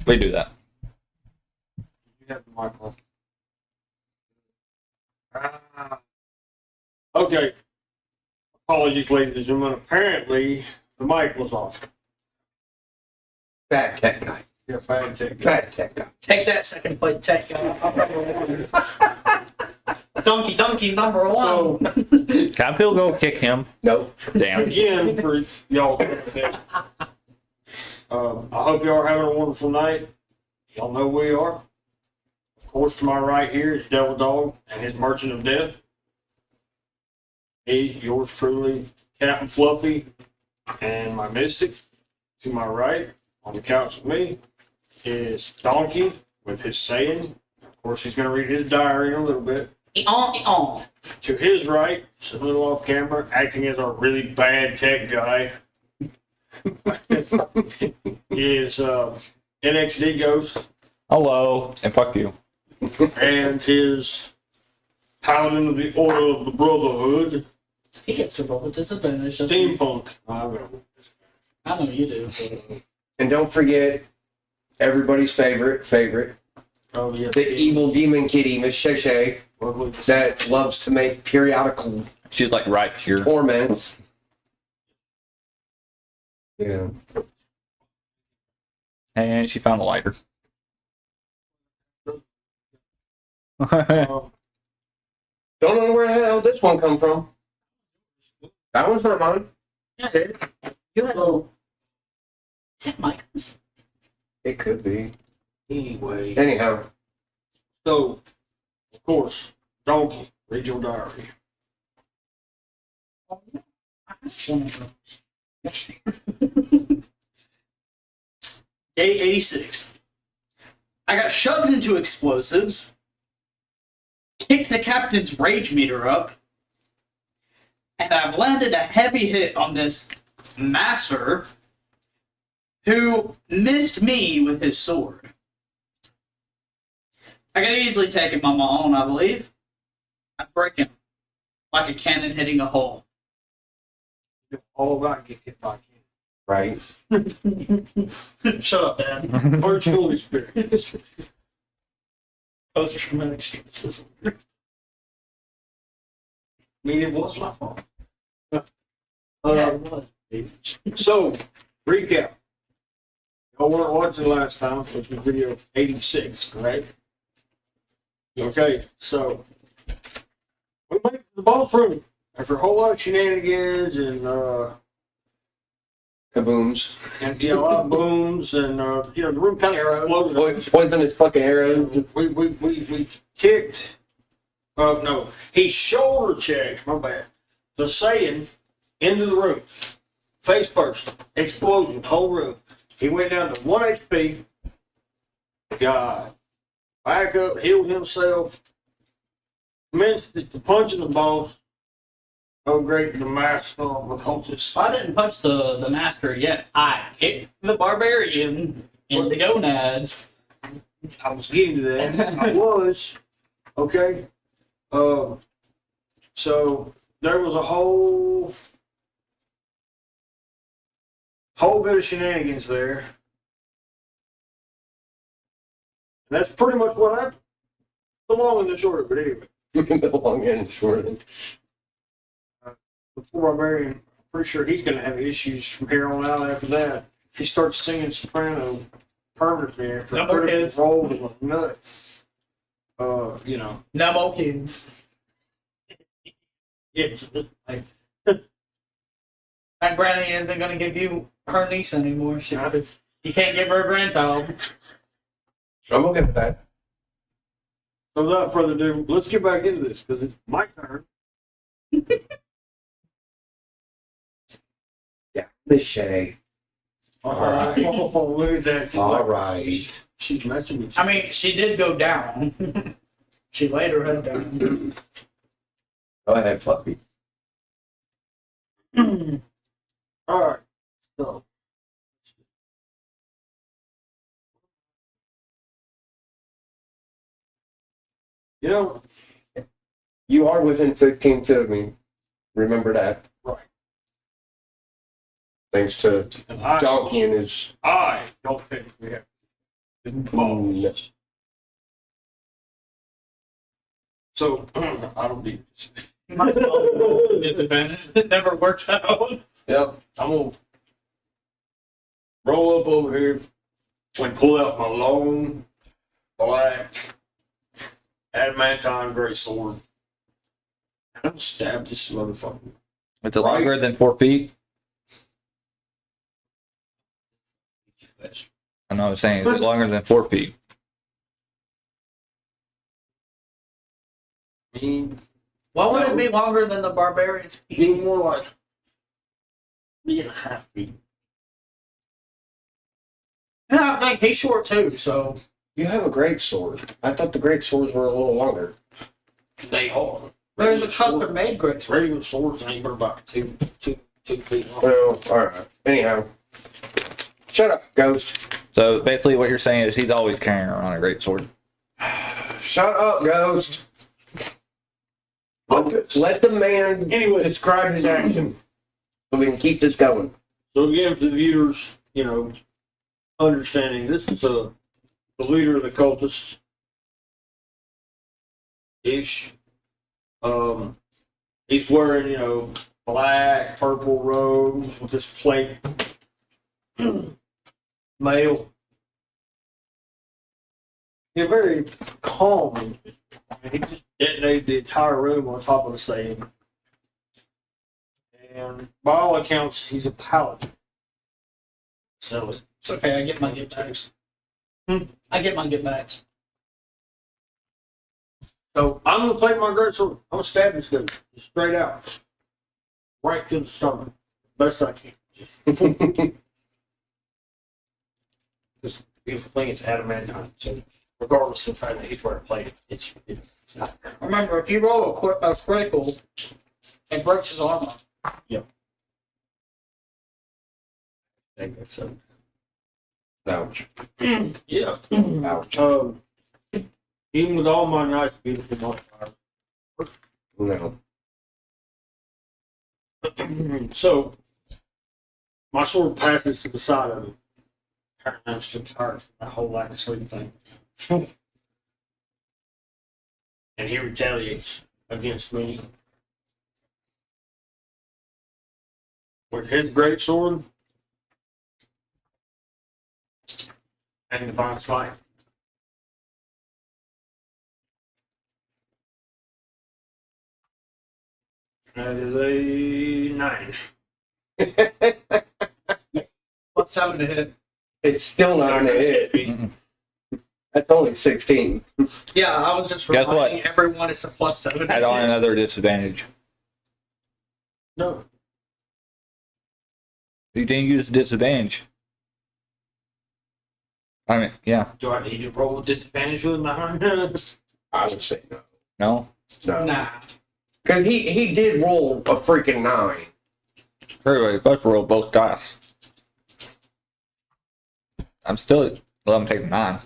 We do that. You have the mic on. Okay. Apologies, ladies and gentlemen. Apparently, the mic was off. Bad tech guy. Yeah, bad tech. Bad tech guy. Take that second place tech guy. Donkey number one. So, Can Bill go kick him? Nope. Damn. again, for y'all, I hope y'all are having a wonderful night. Y'all know we are. Of course, to my right here is Devildog and his Merchant of Death. Me, yours truly, Captain Fluffy, and my Mystic. To my right, on the couch with me, is Donky with his Saiyan. Of course, he's going to read his diary in a little bit. To his right, just a little off camera, acting as our really bad tech guy, is NXDGhost. Hello. And fuck you. And his Paladin of the Order of the Brotherhood, He gets to roll with disadvantage. Steampunk. I know you do. And don't forget everybody's favorite, Oh, yeah. the evil demon kitty, Miss Sheshe, that loves to make periodical She's like right here. torments. Yeah. And she found a lighter. Don't know where the hell this one come from. That one's not mine. Yeah, it is. You have Is that Michael's? It could be. Anyway, Anyhow. so, of course, Donkey, read your diary. Day 86. I got shoved into explosives, kicked the captain's rage meter up, and I've landed a heavy hit on this master who missed me with his sword. I could easily take him on my own, I believe. I'd break him like a cannon hitting a hole. All about get hit by Right. Shut up, Dad. Ken. First Holy Spirit. Post-traumatic stress. I mean, it was my fault. So, recap. Y'all weren't watching last time, which was video 86, correct? Okay, so we went to the boss room after a whole lot of shenanigans and Kabooms. yeah, a lot of booms and the room kind of exploded. Poisonous fucking arrows. We kicked. No, he shoulder checked. My bad. The Saiyan into the room, face first, explosion, whole room. He went down to 1 HP. God, back up, healed himself. Commenced to punching the boss. Oh, great, the master of the cultist. I didn't punch the master yet. I kicked the barbarian in the gonads. I was getting to that. I was. Okay. So there was a whole bit of shenanigans there. And that's pretty much what happened. The long and the short of it, anyway. The long and short. The poor barbarian, I'm pretty sure he's going to have issues from here on out after that. If he starts singing soprano, permanently after No more kids. roll with nuts. You know. No more kids. It's like My granny isn't going to give you her niece anymore. You can't give her a grandchild. I'm okay with that. so without further ado, let's get back into this because it's my turn. Yeah, Miss Shay. Alright. Oh, look at that. All right. She's messing with you. I mean, she did go down. She laid her head down. Go ahead, Fluffy. Alright. So. You know, You are within 15 feet of me. Remember that. right. Thanks to And Donky and his. I don't think we have balls. So, I don't need this. Disadvantage. It never works out. Yep, I'm gonna roll up over here and pull out my long, black, adamantine greatsword. I'm gonna stab this motherfucker. It's longer than 4 feet. I know what I'm saying. Is it longer than 4 feet? I mean, Why would it be longer than the Barbarian's be feet? more like 3.5 feet. Yeah, I think he's short too, so. You have a great sword. I thought the great swords were a little longer. They are. There's a custom made great sword. Regular swords ain't but about two feet long. Well, all right. Anyhow, shut up, Ghost. So basically, what you're saying is he's always carrying around a great sword. Shut up, Ghost. Let the man Anyway. describe his action so we can keep this going. So again, for the viewers, you know, understanding this is the leader of the cultists ish. He's wearing, you know, black, purple robes with this plate. Male. He's very calm. I mean, he just detonated the entire room on top of the Saiyan. And by all accounts, he's a paladin. So It's okay, I get my get backs. I get my get backs. So I'm gonna take my greatsword. I'm gonna stab this dude just straight out, right to the stomach, best I can. This beautiful thing is adamantine, so regardless of the fact that he's wearing a plate, it's not. Remember, if you roll a critical, it breaks his armor. I think that's so. Ouch. Yeah. Ouch. Even with all my nice, beautiful modifiers. No. So, my sword passes to the side of him. I'm still tired from that whole lack of sleep thing. And he retaliates against me with his great sword and divine smite. That is a 9. What's 7 to hit? It's still not gonna hit. That's only 16. Yeah, I was just Guess what? reminding everyone it's a +7. Add on another disadvantage. No. You didn't use disadvantage. I mean, yeah. Do I need to roll with disadvantage with my I would say no. No? No. Nah. Because he did roll a freaking 9. Everybody, let's roll both dice. I'm still. Well, I'm taking 9.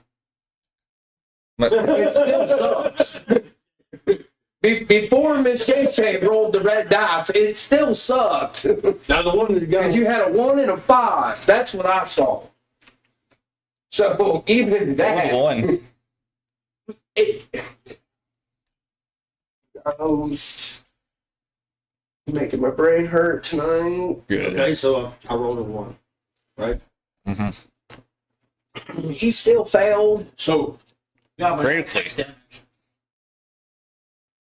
But It still sucks. Before Miss J rolled the red dice, it still sucked. Now the one that got Because you had a 1 and a 5. That's what I saw. So even that. 1. It goes. Making my brain hurt tonight. Good. okay, so I rolled a 1, right? Mm-hmm. he still failed. So, Critically.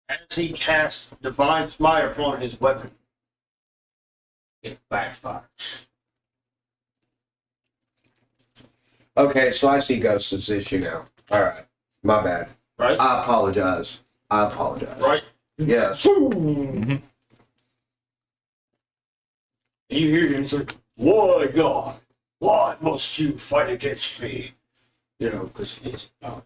as he casts Divine Smite upon his weapon, it backfires. Okay, so I see Ghost's issue now. All right, my bad. Right? I apologize. Right? Yes. You hear him say, "Why, God? Why must you fight against me?" You know, because he's not.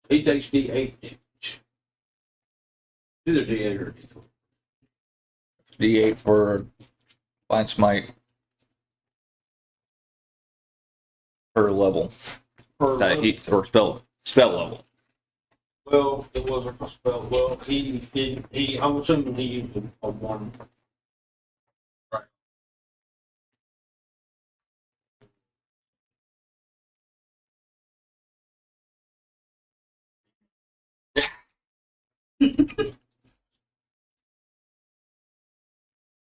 He takes D8 damage. Do the D8 or D12. D8 for Blind Smite per level. Or spell level. Well, it wasn't a spell. Well, he I'm assuming he used a one. Right.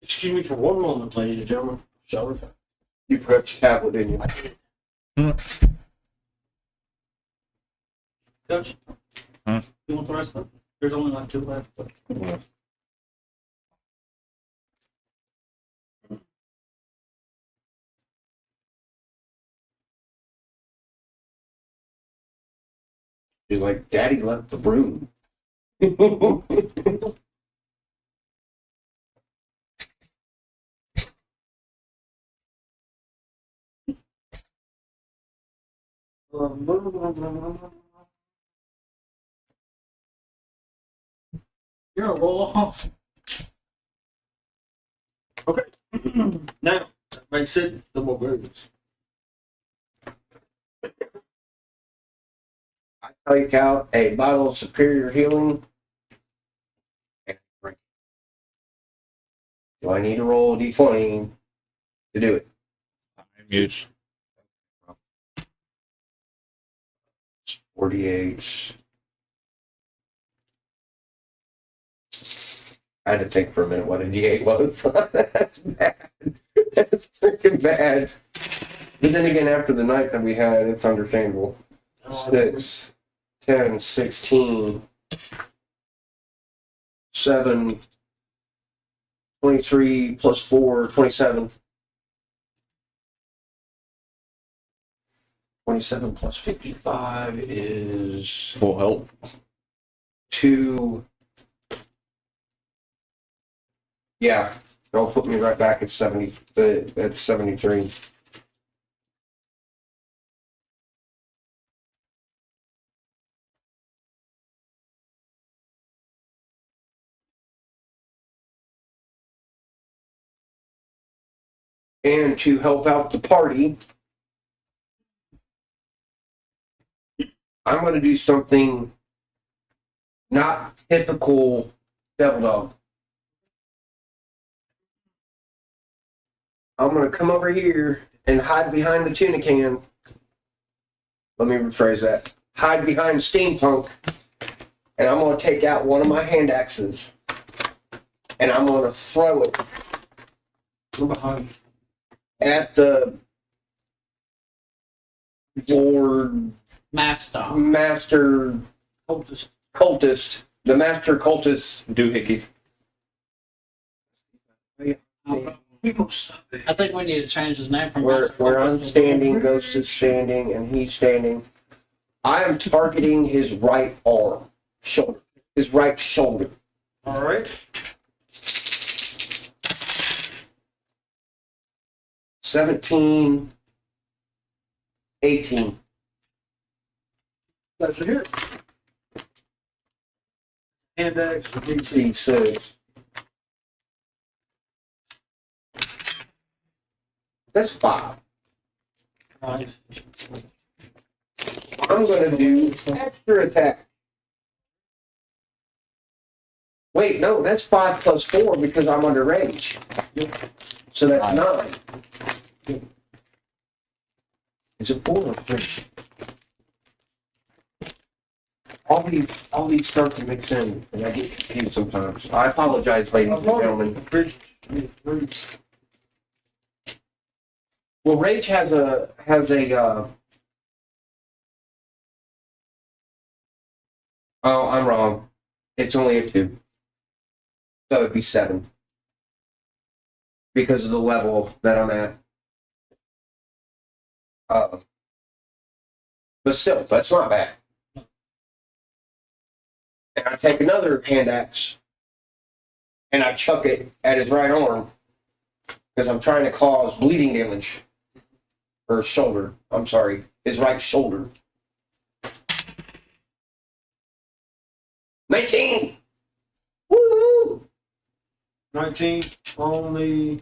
Excuse me for one moment, ladies and gentlemen. Sorry. You forgot your tablet, didn't you? Coach, Huh? you want the rest of them? There's only like 2 left. But... You're like, Daddy left the room. You're gonna roll off. Okay. Now, that makes it the barbarians. I take out a bottle of superior healing and drink. Do I need to roll a d20 to do it? Use 48. I had to think for a minute what a d8 was. That's bad. That's freaking bad. But then again, after the night that we had, it's understandable. 6, 10, 16, 7, 23 plus 4, 27. 27 plus 55 is full help. 2. Yeah, that'll put me right back at 70. At 73. And to help out the party, I'm going to do something not typical Devildog. I'm going to come over here and hide behind the tuna can. Let me rephrase that. Hide behind steampunk. And I'm going to take out one of my hand axes. And I'm going to throw it Go behind. at the Lord Master. Master Cultist. The Master Cultist. Doohickey. I think we need to change his name from Where Master I'm Cultist. standing, Ghost is standing, and he's standing. I am targeting his right arm, shoulder, his right shoulder. All right. 17, 18. That's a hit. Hand axe. D6. That's 5. I'm going to do extra attack. Wait, no, that's 5 plus 4 because I'm under range. So that's 9. Is it 4 or 3? all these start to mix in, and I get confused sometimes. I apologize, ladies and gentlemen. Well, Rage has a oh, I'm wrong. It's only a 2. So it'd be 7. Because of the level that I'm at. But still, that's not bad. And I take another hand axe and I chuck it at his right arm because I'm trying to cause bleeding damage. Or shoulder. I'm sorry. His right shoulder. 19! Woo! 19 on the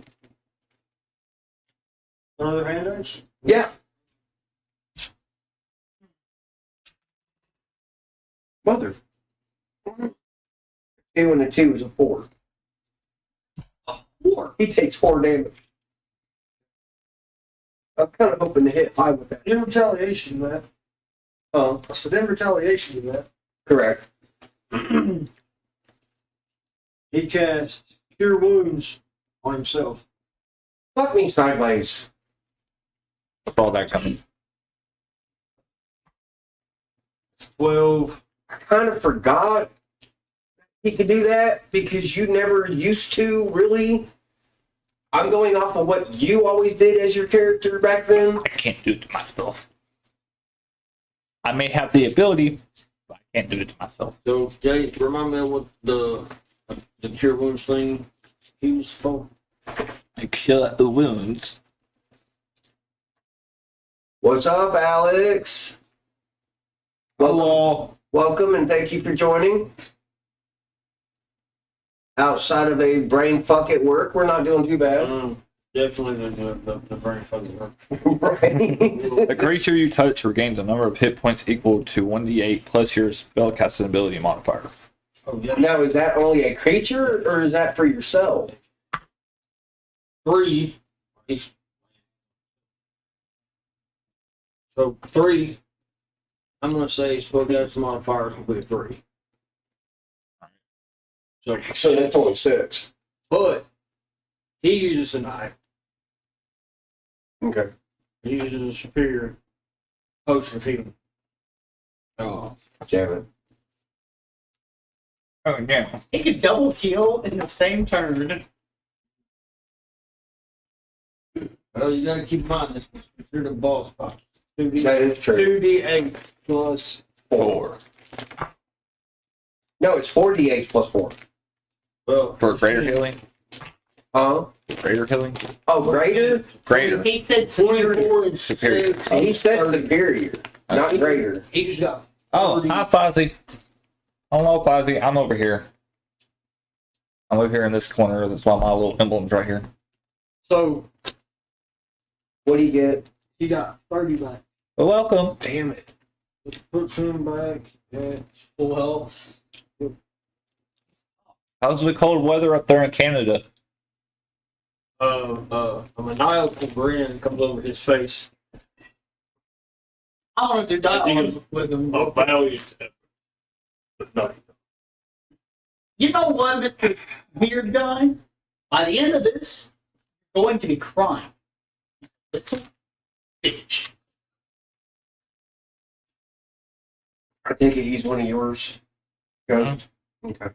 other handouts? Yeah. Mother. 2 and a 2 is a 4. A 4? He takes 4 damage. I was kind of hoping to hit high with that. In retaliation to that. I said in retaliation to that. Correct. He cast Cure Wounds on himself. Fuck me sideways. Saw that coming. 12. I kind of forgot he could do that because you never used to, really. I'm going off of what you always did as your character back then. I can't do it to myself. I may have the ability, but I can't do it to myself. So, Jay, remind me of what the Cure Wounds thing he was for. I cure the wounds. What's up, Alex? Hello. Welcome and thank you for joining. Outside of a brain fuck at work, we're not doing too bad. Definitely the brain fucking work. Right? The creature you touch regains a number of hit points equal to 1d8 plus your spellcasting ability modifier. Oh, yeah. Now, is that only a creature or is that for yourself? 3. So 3. I'm gonna say spellcasting modifier is gonna be a 3. So that's only 6. But he uses an eye. Okay. He uses a superior potion of healing. Oh. Damn it. Oh, yeah. He could double heal in the same turn. Well, you gotta keep in mind this. If you're the boss fight, 2d, That is true. 2d8 plus 4. No, it's 4d8 plus 4. well For greater healing? Huh? Greater healing? Oh, greater? Greater. He said 24 and Superior. 6. He said superior, not greater. He just got. Oh, hi, Fozzie. Hello, Fozzie. I'm over here. I'm over here in this corner. That's why my little emblem's right here. So What do you get? he got 30 back. Well, welcome. Damn it. Which puts him back at full health. How's the cold weather up there in Canada? A maniacal grin comes over his face. I want to do dialogue with him. A valiant effort. But no. You know what, Mr. Weird Guy? By the end of this, you're going to be crying. Little bitch. I take it he's one of yours. Ghost? Okay.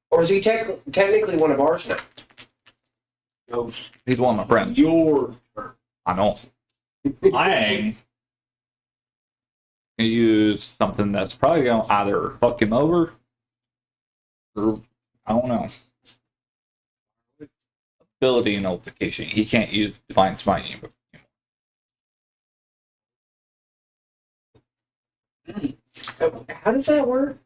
Or is he technically one of ours now? Ghost. He's one of my friends. Your turn. I know. I'm gonna use something that's probably gonna either fuck him over or I don't know. Ability nullification. He can't use Divine Smite anymore. How does that work?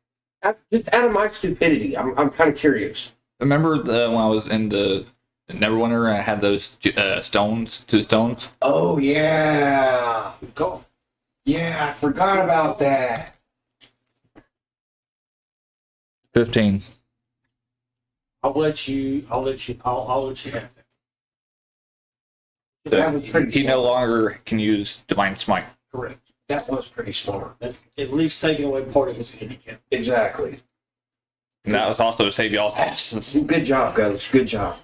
Just out of my stupidity, I'm kind of curious. Remember when I was in the Neverwinter, I had those stones, 2 stones? Oh, yeah. Good call. Yeah, I forgot about that. 15. I'll let you have that. That was pretty He smart. no longer can use Divine Smite. Correct. That was pretty smart. That's at least taking away part of his handicap. Exactly. And that was also to save y'all passes. Good job, Ghost. Good job.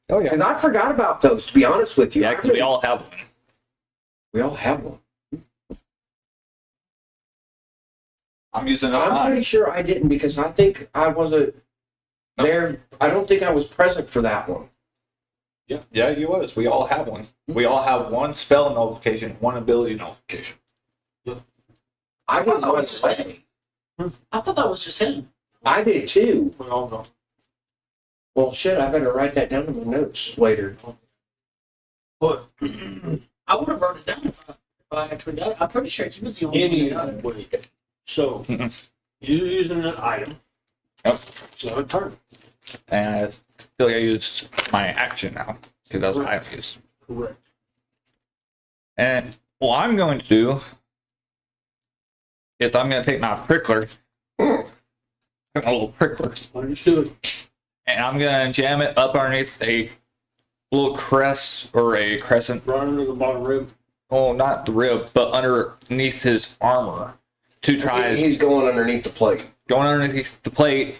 Oh, yeah. Because I forgot about those, to be honest with you. Yeah, because we all have one. We all have one. I'm using it. I'm pretty sure I didn't because I think I wasn't there. I don't think I was present for that one. Yeah, you was. We all have one. We all have one spell nullification, one ability nullification. I didn't thought it want was to just play. I thought that was just him. I did too. We all go. Well, shit, I better write that down in my notes later. But I would have wrote it down if I actually got it. I'm pretty sure he was the only one any that got it. way. So you're using an item. Yep. So a turn. And I still gotta use my action now, because that's what I use. Correct. And what I'm going to do is I'm going to take my prickler, a little prickler, Understood. and I'm going to jam it up underneath a little crest or a crescent. Right under the bottom rib. Oh, not the rib, but underneath his armor to try He's going underneath the plate. going underneath the plate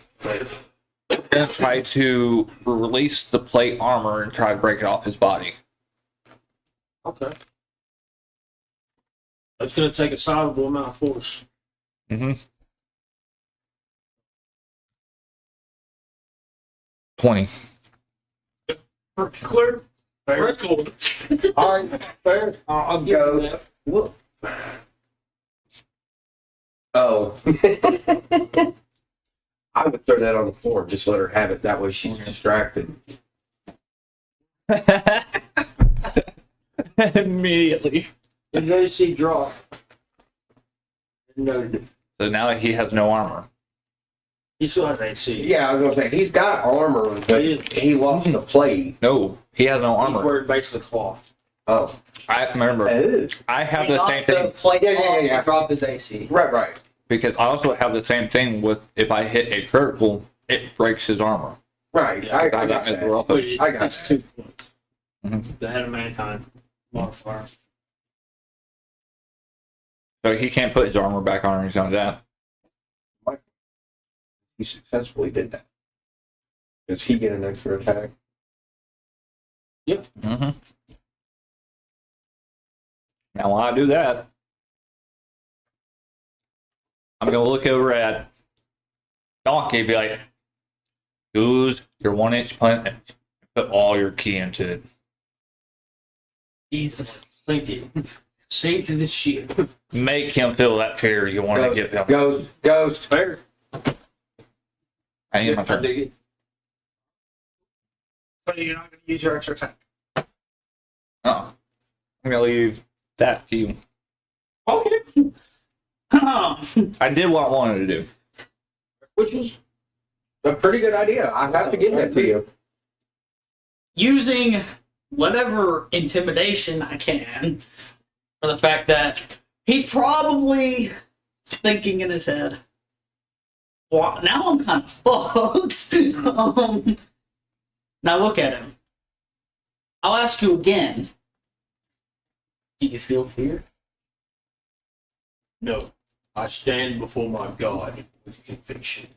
and try to release the plate armor and try to break it off his body. Okay. That's going to take a sizable amount of force. Mm-hmm. 20. Clear. Fair. Cool. All right. Fair. I'll give you that. Whoop. Oh. I would throw that on the floor and just let her have it. That way she's distracted. Immediately. And then she drop. Noted. So now he has no armor. He still has AC. Yeah, I was going to say, he's got armor, but he lost the plate. No, he has no He's armor. wearing basically cloth. Oh. I remember. I have the same thing Plate Yeah. drop his AC. Right. because I also have the same thing with if I hit a critical, it breaks his armor. Right. I got got that. Mr. But it's, I got it's 2 points. Mhm. The head of mankind modifier. So he can't put his armor back on or anything like that. He successfully did that. Does he get an extra attack? Mm-hmm. Now while I do that, I'm gonna look over at Donky and be like, use your 1-inch punch and put all your key into it. Jesus. Thank you. Save to this shit. Make him feel that fear you want to give him. Ghost. Fair. I need my I turn. dig it. So you're not going to use your extra attack. Oh. I'm gonna leave that to you. Okay. I did what I wanted to do. Which is a pretty good idea. I have to give that to you. Using whatever intimidation I can for the fact that he probably is thinking in his head, well, now I'm kind of fucked. Now look at him. I'll ask you again. Do you feel fear? No. I stand before my God with conviction.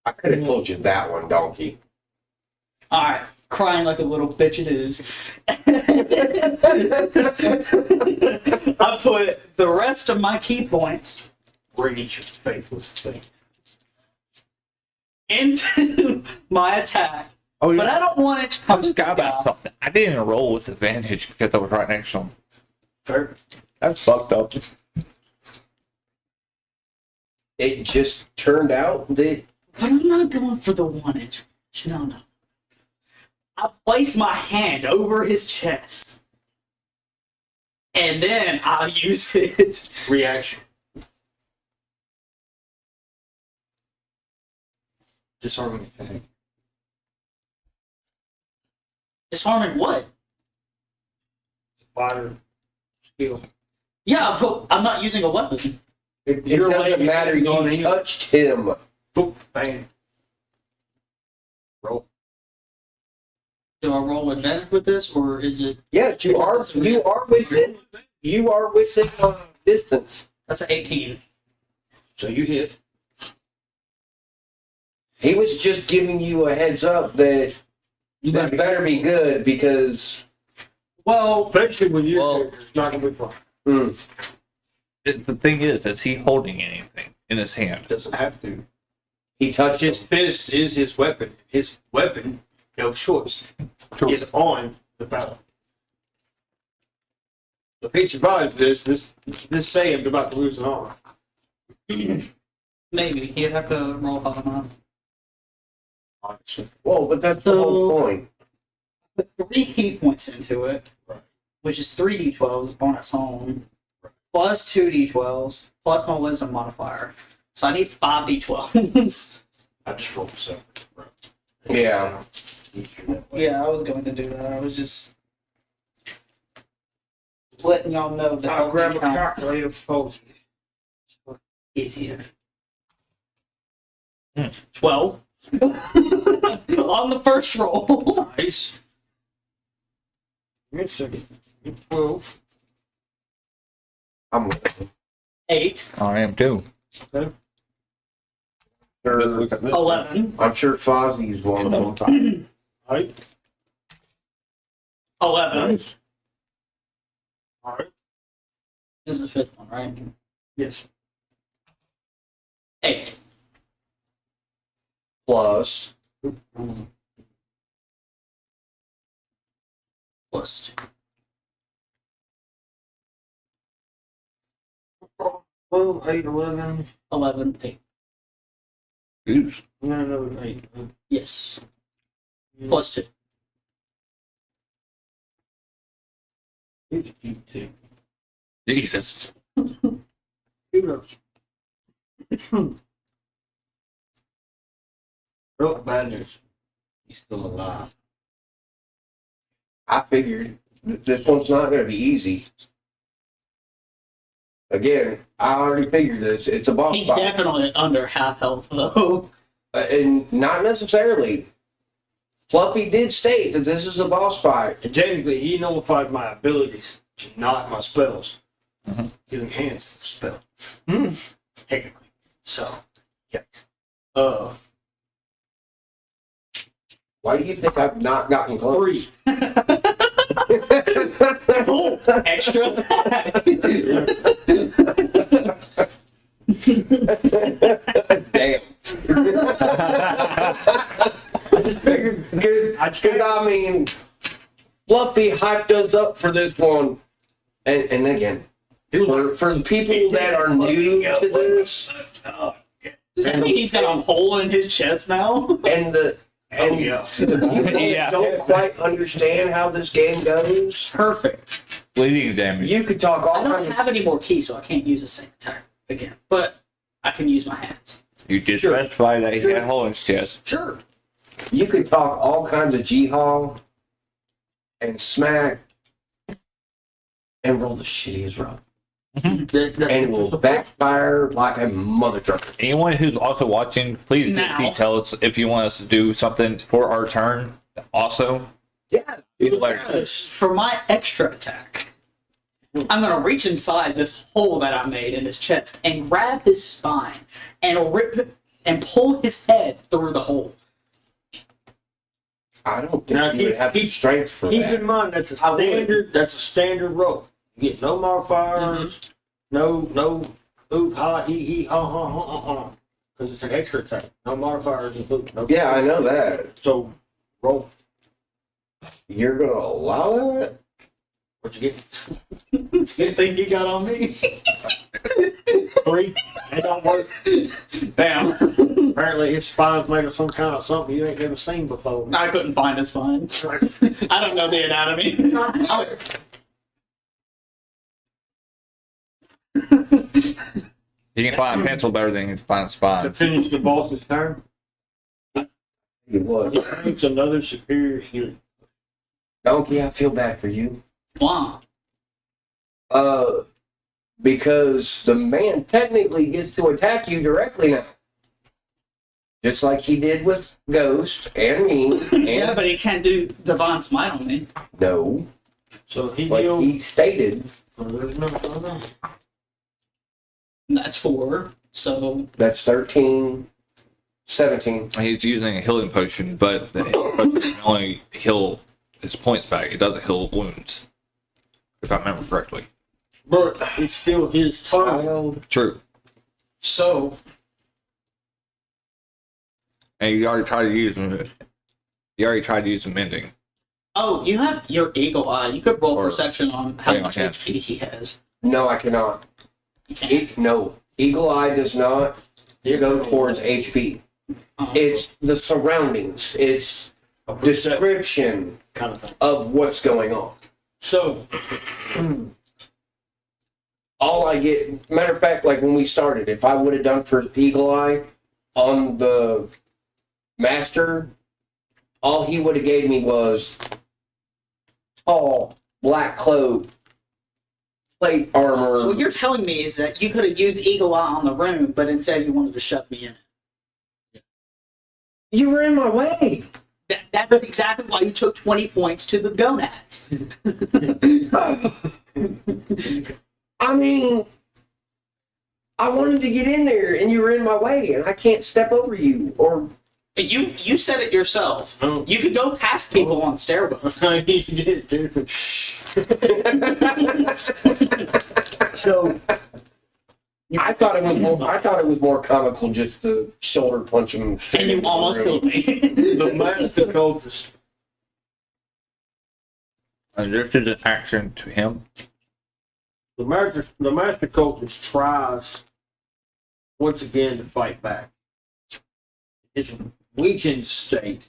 I could have told you that one, Donkey. Alright, crying like a little bitch it is. I put the rest of my key points Bring it, your faithless thing. into my attack. Oh, But I don't want it to I just got about something. I didn't even roll with advantage because I was right next to him. Fair. That's fucked up. It just turned out that But I'm not going for the 1-inch. No. I place my hand over his chest. And then I'll use it. Reaction. Disarming attack. Disarming what? Fire. Skill. Yeah, but I'm not using a weapon. it You're doesn't laying matter. hands on You him. touched him. Boop. Bang. Roll. Do I roll advantage with this, or is it? Yes, you are. You are within. You are within distance. That's an 18. So you hit. He was just giving you a heads up that You this better be good because Well, Especially when you're Well- it's not gonna be fun. The thing is he holding anything in his hand? Doesn't have to. he touched His his fist is his weapon. His weapon, no choice, is on the battle. If he survives this Saiyan's about to lose an arm. maybe he'd have to roll Paladin. Honestly. Well, but that's the whole point. Put 3 key points into it, Right. which is 3d12s on its own, plus 2d12s, plus my wisdom modifier. So I need 5d12s. I just rolled 7. Right. Yeah. Easier that way. Yeah, I was going to do that. I was just letting y'all know that I'll grab a count calculator for you. easier. 12 on the first roll. Nice. Give me a second. 12. I'm with him. 8, I am too. Sure, 11, I'm sure Fozzie's one of them. Alright. 11. Nice. Alright. This is the 5th one, right? Yes. 8. Plus, Plus 2. 12, 8, 11. 11, 8. Oops. No, no, 8. Yes. Plus 2. 52. Jesus. Kudos. Real bad news. He's still alive. I figured this one's not going to be easy. Again, I already figured this. It's a boss He's fight. definitely under half health, though. And not necessarily. Fluffy did state that this is a boss fight. And technically, he nullified my abilities, not my spells. Mhm. He enhanced the spell. Technically. So, yikes. Why do you think I've not gotten close? 3. Oh, extra attack. Damn. Because I mean, Fluffy hyped us up for this one. And again, for the people that are new to this, Does that mean he's got a hole in his chest now? and the yeah. people that Yeah. don't quite understand how this game goes, Perfect. Bleeding damage. you could talk I all don't kinds have of any more keys, so I can't use the same attack again. But I can use my hands. You just Sure. specified that he Sure. had a hole in his chest. Sure. you could talk all kinds of G-Haul and smack and roll the shittiest roll. And it will backfire like a mother trucker. Anyone who's also watching, please Now. get details if you want us to do something for our turn. Also, Yeah. For my extra attack, I'm going to reach inside this hole that I made in his chest and grab his spine and rip and pull his head through the hole. I don't think Now, you would have the keep- strength for Keep that. in mind, that's a I would. standard. That's a standard roll. You get no modifiers, no, ooh, ha, he, ha, ha, ha, ha, ha. Because it's an extra attack. No modifiers included. No, Yeah, I know that. So, roll. You're gonna allow that? What you get? Same thing you got on me. 3. That don't work. Bam. Apparently, his spine's made of some kind of something you ain't never seen before. I couldn't find his spine. I don't know the anatomy. you can find a pencil better than you can find a To spine. finish the boss's turn, It was. it takes another superior healing. Donkey, I feel bad for you. Wow. Because the man technically gets to attack you directly now. Just like he did with Ghost and me. And Yeah, but he can't do Divine Smite on me. no. So he Like healed. he stated, Oh, there's no. That's 4. So That's 13, 17. He's using a healing potion, but the healing potion can only heal his points back. It doesn't heal wounds, if I remember correctly. But it's still his turn. Child. True. so And you already tried to use him. You already tried to use the mending. oh, you have your eagle eye. You could roll Or- perception on how Yeah, I much can. HP he has. No, I cannot. You can't. No. Eagle Eye does not go towards HP. It's the surroundings. It's A perception description kind of thing. of what's going on. So, All I get, matter of fact, like when we started, if I would have done for Eagle Eye on the master, all he would have gave me was tall, black cloak, plate armor. So what you're telling me is that you could have used eagle eye on the room, but instead you wanted to shove me in it. You were in my way. That's exactly why you took 20 points to the gonads. I mean, I wanted to get in there, and you were in my way, and I can't step over you. Or You said it yourself. Oh. You could go past people on stairwells. he did, dude. so, I thought it was more. I thought it was more comical just to shoulder punch him. And you almost killed me. The master cultist. And this is an action to him. The master cultist tries once again to fight back. His weakened state,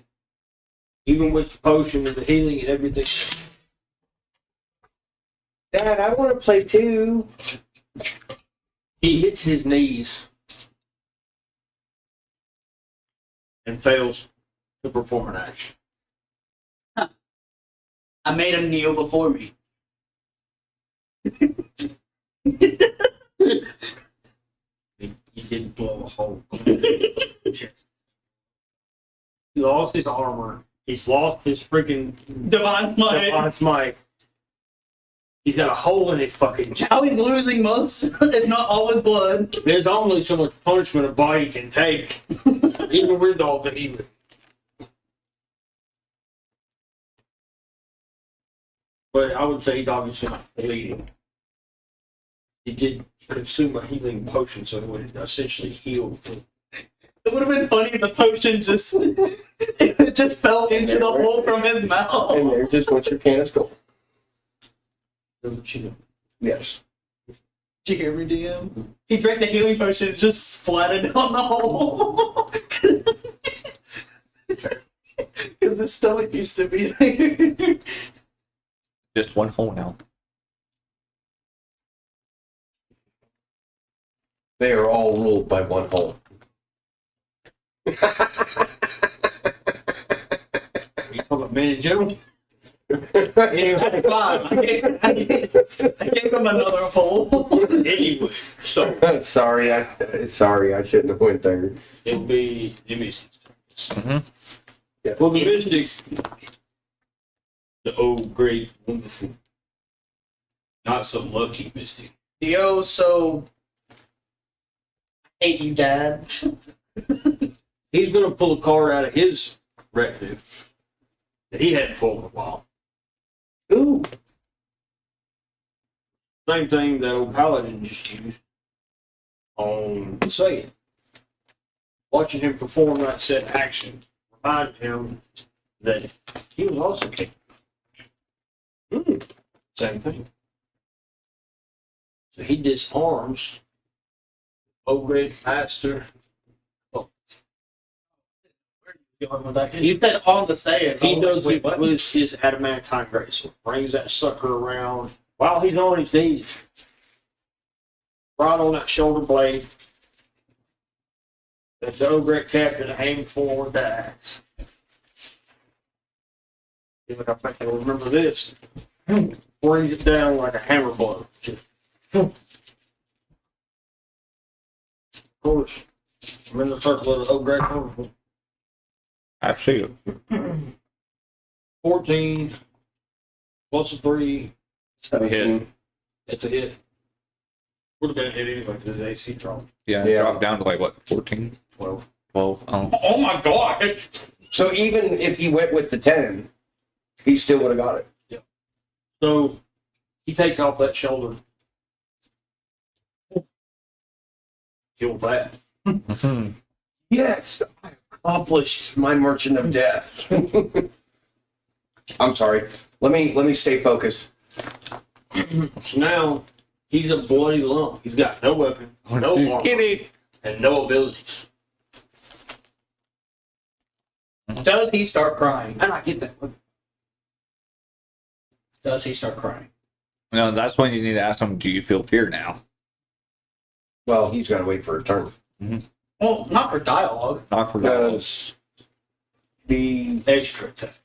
even with the potion and the healing and everything. Dad, I want to play too. He hits his knees and fails to perform an action. I made him kneel before me. He didn't blow a hole. He lost his armor. He's lost his freaking Divine Smite. divine smite. He's got a hole in his fucking chest. Now he's losing most, if not all his blood. There's only so much punishment a body can take, even with all the healing. But I would say he's obviously not bleeding. He did consume a healing potion, so it would essentially heal. It would have been funny if the potion just it just fell into the hole from his And mouth. there just went your can of skull. Doesn't she know? Yes. Did you hear me, DM? He drank the healing potion and just splatted on the hole. Because his stomach used to be there. Just one hole now. They are all ruled by one hole. Are you talking about men in general? That's fine. I gave him another hole. Anyway, so sorry, I shouldn't have went there. it'll be Mystic. Mm-hmm. Well, the Mystic, the old, great, wonderful, not so lucky Mystic. Yo, so I hate you, Dad. He's going to pull a card out of his retinue that he hadn't pulled in a while. Ooh. Same thing that old Paladin just used on Saiyan. Watching him perform that set action reminded him that he was also capable. Same thing. So he disarms old great master. You said on the Saiyan. He does it with his adamantine grace. Brings that sucker around while he's on his knees. Right on that shoulder blade. The old great captain aimed forward the axe. Like I think you'll remember this. Brings it down like a hammer blow. Of course, I'm in the circle of the old great powerful. I see it. 14 plus a 3. 17. It's a hit. Would have been a hit anyway because his AC dropped. Yeah, Yeah. dropped down to like what, 14? 12. 12. Oh. Oh my god! So even if he went with the 10, he still would have got it. So he takes off that shoulder. Kill that. Yes, I accomplished my merchant of death. I'm sorry. Let me stay focused. So now he's a bloody lump. He's got no weapon, no armor, and no abilities. Does he start crying? And I get that. Does he start crying? No, that's when you need to ask him, do you feel fear now? Well, he's got to wait for a turn. Well, not for dialogue. Not for that. Because the Extra attack.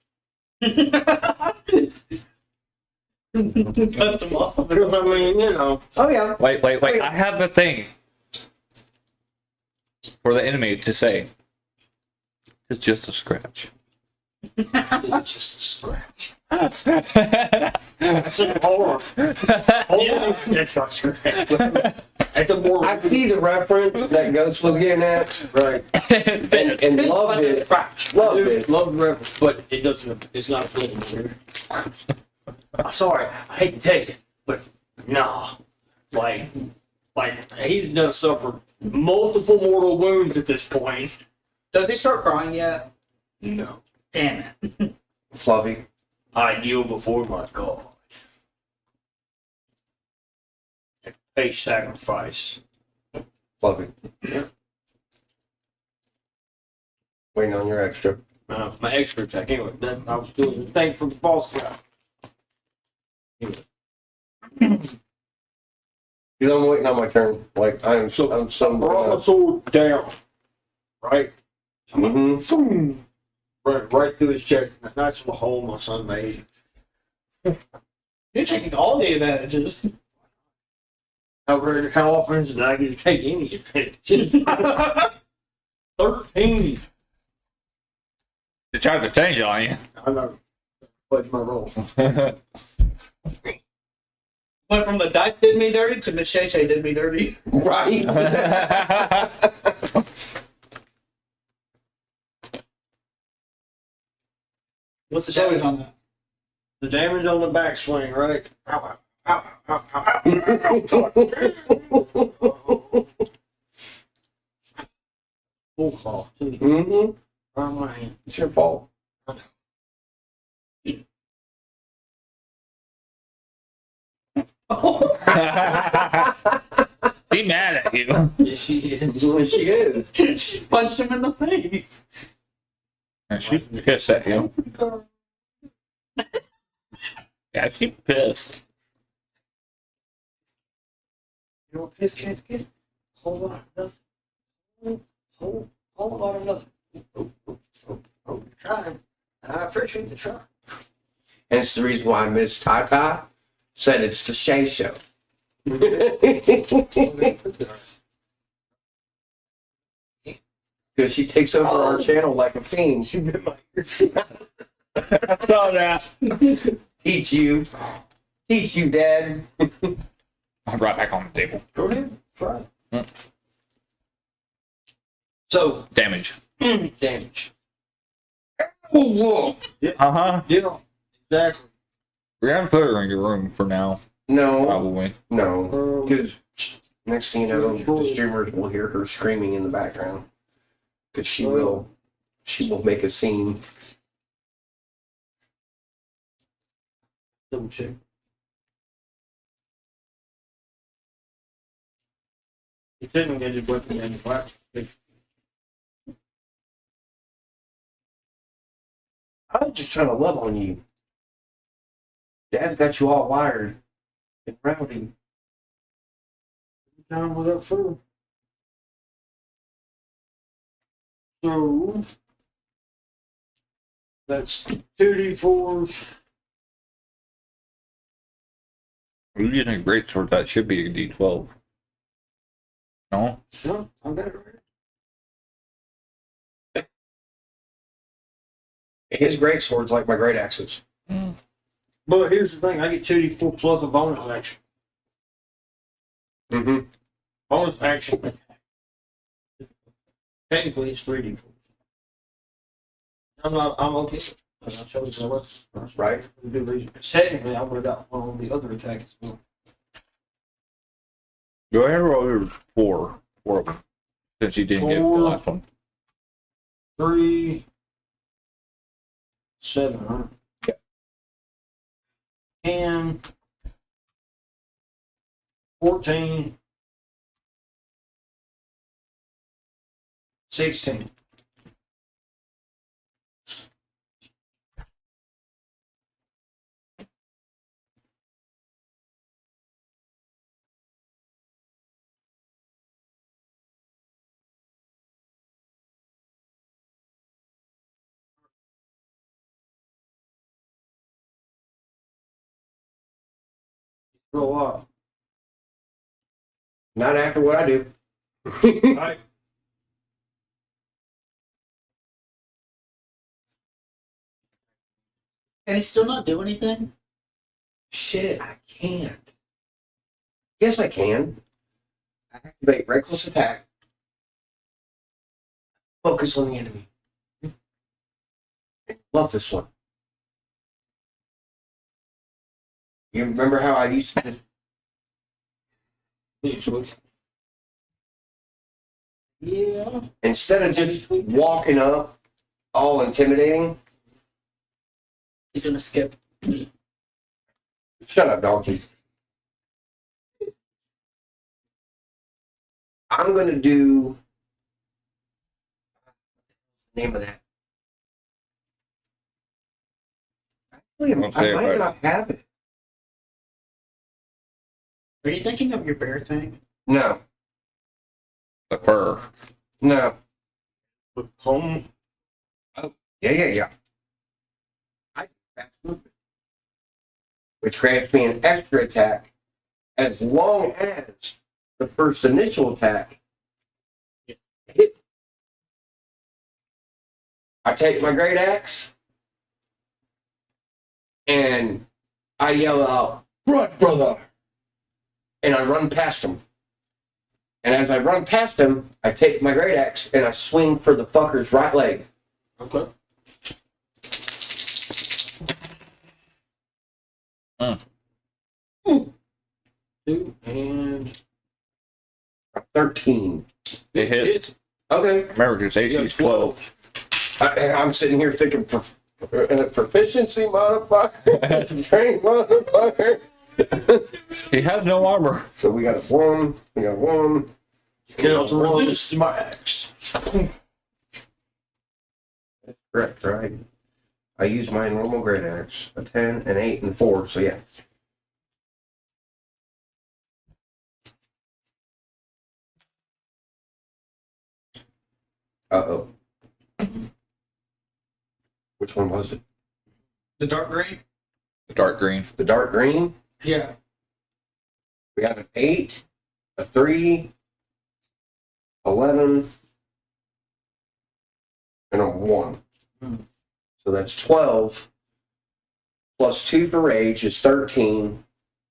Cuts him off. Because I mean, you know. oh yeah, Wait. I have a thing for the enemy to say. It's just a scratch. It's just a scratch. That's a horror. That's not scratch. That's a more. I see the reference that Ghost was getting at, Right. and loved it. Loved it. Love the reference, but it doesn't. It's not a thing here. I'm sorry. I hate to tell you, but nah. Like he's done suffer multiple mortal wounds at this point. Does he start crying yet? No. Damn it. Fluffy. I kneel before my God. A sacrifice. Fluffy. Yeah. Waiting on your extra. My extra attack. Anyway, I was doing the thing for the boss guy. Anyway. You know, I'm waiting on my turn. Like I'm Brought my some. sword down. Right? Mm-hmm. Right through his chest. A nice little hole my son made. You're taking all the advantages. How often did I get to take any advantage? 13. They tried to change it on you. I know. Fudge my roll. Went from the dice did me dirty to Miss Shay Shay did me dirty. Right. What's the damage on that? The damage on the backswing, right? Ow, ow, ow, ow, ow. Full cloth, too. Mm-hmm. On my hand. It's your fault. Be mad at you. Yes, she did. She is. She punched him in the face. And she pissed at you. Yeah, she pissed. You know what piss cats get? Whole lot of nothing. Whole lot of nothing. You're trying. I appreciate the try. And it's the reason why Miss Tata said it's the Shay Show. Because she takes over our channel like a fiend. You bit my ear. I saw that. Teach you, Dad. I'm right back on the table. Go ahead. Try it. Mm. So, Damage. damage. Whoa. Uh-huh. Yeah, exactly. We're gonna put her in your room for now, No, probably. no. Because next thing you know, the streamers will hear her screaming in the background. Because she will make a scene. Double check. You couldn't get your weapon in the black. I was just trying to love on you. Dad's got you all wired and rowdy. Down with that food. So that's 2d4s. We're using a great sword. That should be a D12. No? No, I got it right. His great swords like my great axes. But here's the thing, I get 2d4 plus a bonus action. Mm-hmm. Bonus action attack. Technically, it's 3d4. I'm okay. I chose the left. Right. Technically, I would have got one on the other attack as well. Go ahead and roll your four of them. Since you didn't get the Four. last one. 3, 7, huh? Yeah. 10, 14, 16. Roll up. Not after what I do. Right. Can he still not do anything? Shit, I can't. Yes, I can. Activate reckless attack. Focus on the enemy. Love this one. You remember how I used to Yeah. instead of just walking up all intimidating? He's gonna skip. Shut up, Donky. I'm gonna do name of that. Actually, I Don't say it might right. not have it. Are you thinking of your bear thing? No, The fur. no. With home. Yeah. I fast movement, which grants me an extra attack as long as the first initial attack hit. I take my great axe and I yell out, "Run, brother!" And I run past him. And as I run past him, I take my great axe and I swing for the fucker's right leg. Okay. Two and 13. It hits. Okay. Remember, his AC is 12. I'm sitting here thinking proficiency modifier, strength modifier. He has no armor. So we got a 1. We got 1. You cannot resist my axe. Correct, right? I use my normal great axe. A 10, an 8, and 4. So yeah. Uh-oh. Which one was it? The dark green? The dark green. The dark green? Yeah. We have an 8, a 3, 11, and a 1. So that's 12. Plus 2 for rage is 13.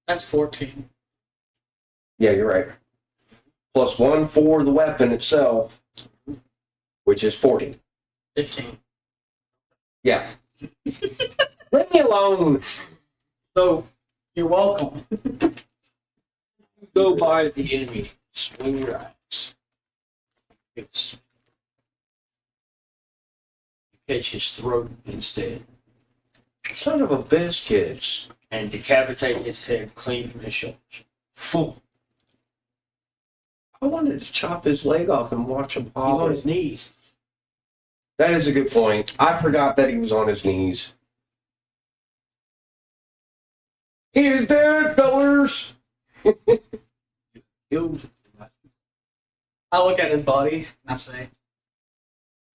That's 14. Yeah, you're right. Plus 1 for the weapon itself, which is 40. 15. Yeah. Leave me alone. So You're welcome. you go by the enemy, swing your axe. It's you catch his throat instead Son of a biscuits. and decapitate his head clean from his shoulders. Full. I wanted to chop his leg off and watch him He's on hobble. his knees. That is a good point. I forgot that he was on his knees. He is dead, fellers. Killed. I look at his body and I say,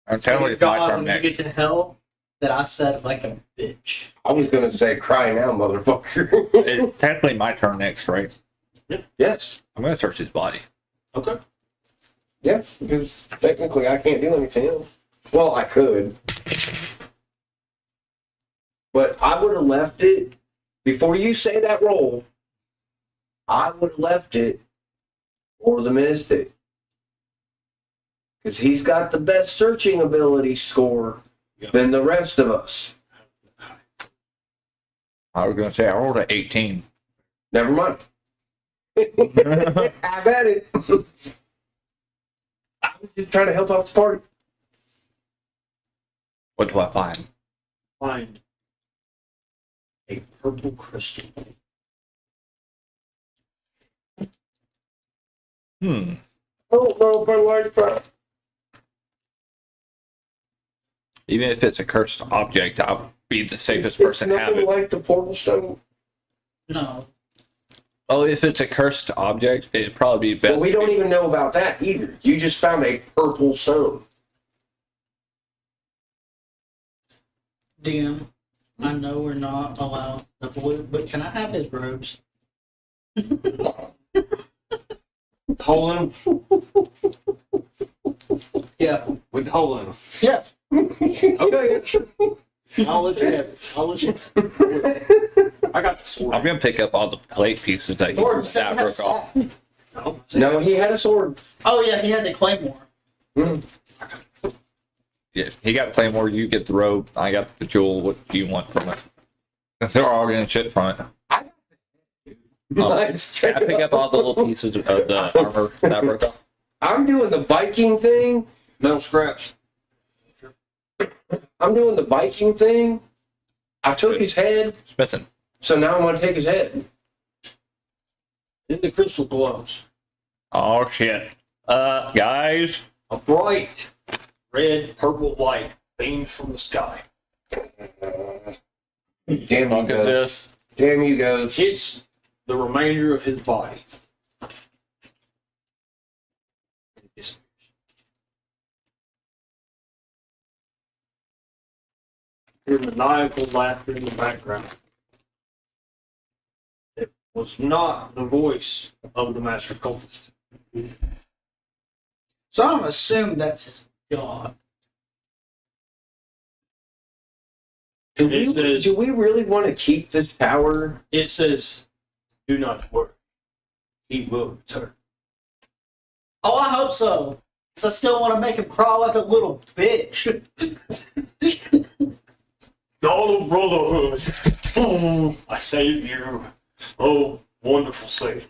I'm telling you, it's my God, turn when you next. get to hell, that I said like a bitch. I was gonna say, cry now, motherfucker. It's technically my turn next, right? Yes. I'm going to search his body. Okay. Yes, because technically I can't do anything else. Well, I could. But I would have left it, before you say that roll, I would have left it or the Mystic. Because he's got the best searching ability score than the rest of us. I was going to say, I rolled an 18. Never mind. Have at it. I was just trying to help out the party. What do I find? Find a purple crystal. Hmm. I don't know if I like that. Even if it's a cursed object, I'll be the safest It's person to have nothing it. like the portal stone. No. Oh, if it's a cursed object, it'd probably be best. But we don't even know about that either. You just found a purple stone. DM, I know we're not allowed the blue, but can I have his robes? Hole in them? Yeah. With the hole in them. Yeah. Okay, yeah, sure. I'll let you have it. I'll let you have it. I got the sword. I'm gonna pick up all the plate pieces that Sword, that broke off. No, No, he had a sword. Oh yeah, he had the claymore. Mm. Yeah, he got Claymore, you get the robe, I got the jewel. What do you want from it? They're all gonna shit from it. Can I pick up all the little pieces of the armor that broke off? I'm doing the Viking thing. metal scraps. I'm doing the Viking thing. I took his head, Smithing. so now I'm gonna take his head. Then the crystal glows. Oh shit. Guys. A bright red, purple light beams from the sky. Damn you Look at goes. this. Damn you goes. Hits the remainder of his body. It disappears. Hear maniacal laughter in the background. It was not the voice of the master cultist. So I'm assuming that's his god. Do we really want to keep this power? It says, "Do not worry. He will return." Oh, I hope so. Because I still want to make him cry like a little bitch. God of Brotherhood, oh, I save you. Oh, wonderful Saiyan.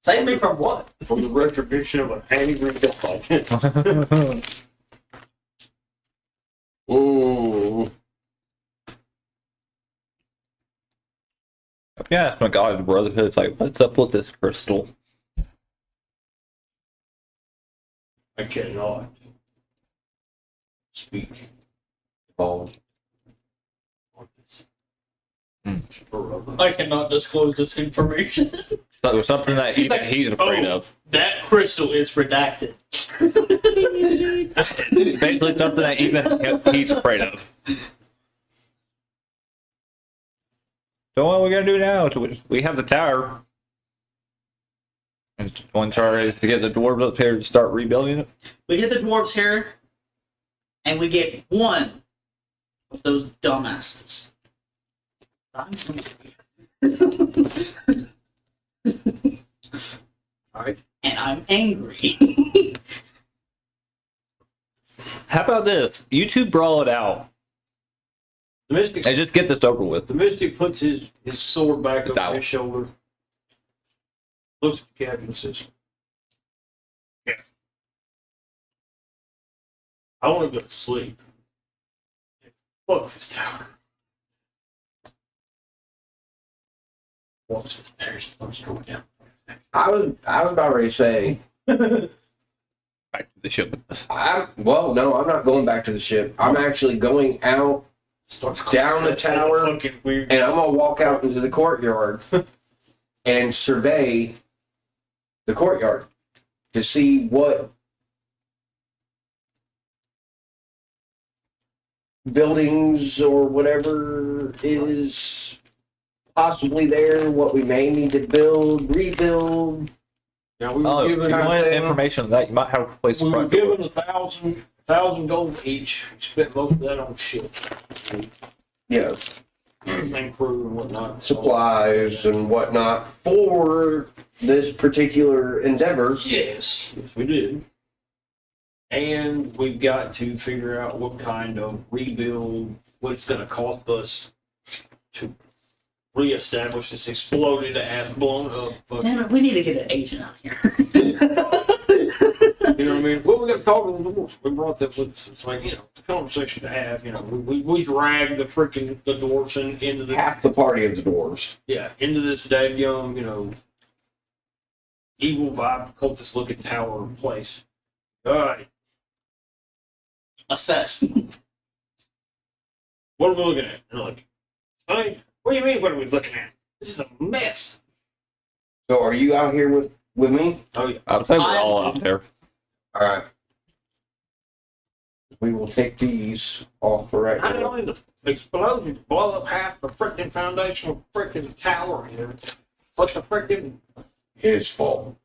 Save me from what? From the retribution of an angry god. Mm. Yeah, it's my god, Brotherhood. It's like, what's up with this crystal? I cannot speak Oh. on this. I cannot disclose this information. So it was something that even he's afraid of. That crystal is redacted. Basically something that even he's afraid of. So what are we gonna do now? We have the tower. And one charge is to get the dwarves up here to start rebuilding it. We get the dwarves here, and we get one of those dumbasses. Alright. And I'm angry. How about this? You two brawl it out The mystic, and just get this over with. the mystic puts his sword back The over dowel. his shoulder. Looks at the captain and says, "Yeah. I want to go to sleep. Fuck this tower." Walks the stairs, starts going down. I was about ready to say, Back to the ship. well, no, I'm not going back to the ship. I'm actually going out Starts down the tower, fucking weird. and I'm gonna walk out into the courtyard and survey the courtyard to see what buildings or whatever is possibly there, what we may need to build, rebuild. Now we were Oh, if you given, want information on that, you might have a place we to were front door. given 1,000 gold each. We spent most of that on shit. Yeah. and crew and whatnot. supplies and whatnot for this particular endeavor. Yes, we did. And we've got to figure out what kind of rebuild, what it's going to cost us to reestablish this exploded ass blown up. Damn it, we need to get an agent out here. You know what I mean? Well, we got to talk to the dwarves. We brought that with us. It's like, you know, it's a conversation to have. You know, we dragged the dwarves into the Half the party of the dwarves. into this dadgum, you know, evil vibe, cultist looking tower place. All right, Assess. what are we looking at? And they're like, hey, what do you mean? What are we looking at? This is a mess. So are you out here with me? Oh yeah. I think we're all out there. All right. We will take these off for right Not now. only the explosion blow up half the freaking foundation of freaking tower here, but the freaking His fault.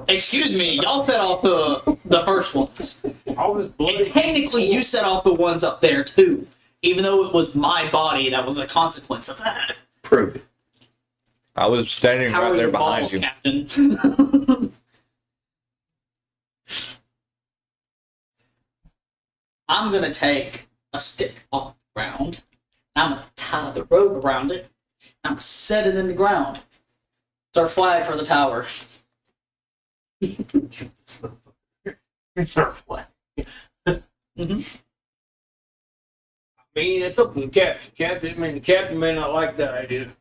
Excuse me, y'all set off the first ones. all this And bloody. technically, you set off the ones up there too. Even though it was my body that was a consequence of that. Prove it. I was standing How right are there your behind balls, you. Captain? I'm gonna take a stick off the ground. I'm gonna tie the rope around it. I'm gonna set it in the ground. It's our flag for the tower. It's our flag. Mhm. I mean, it's up to the captain. The captain may not like that idea.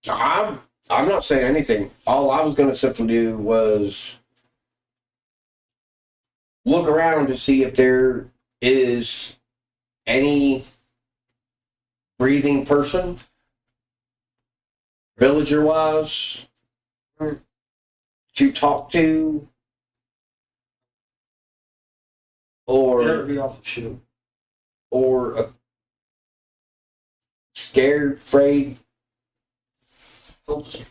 I'm not saying anything. All I was going to simply do was look around to see if there is any breathing person, villager-wise, to talk to, That'd or be off the ship. a scared, afraid.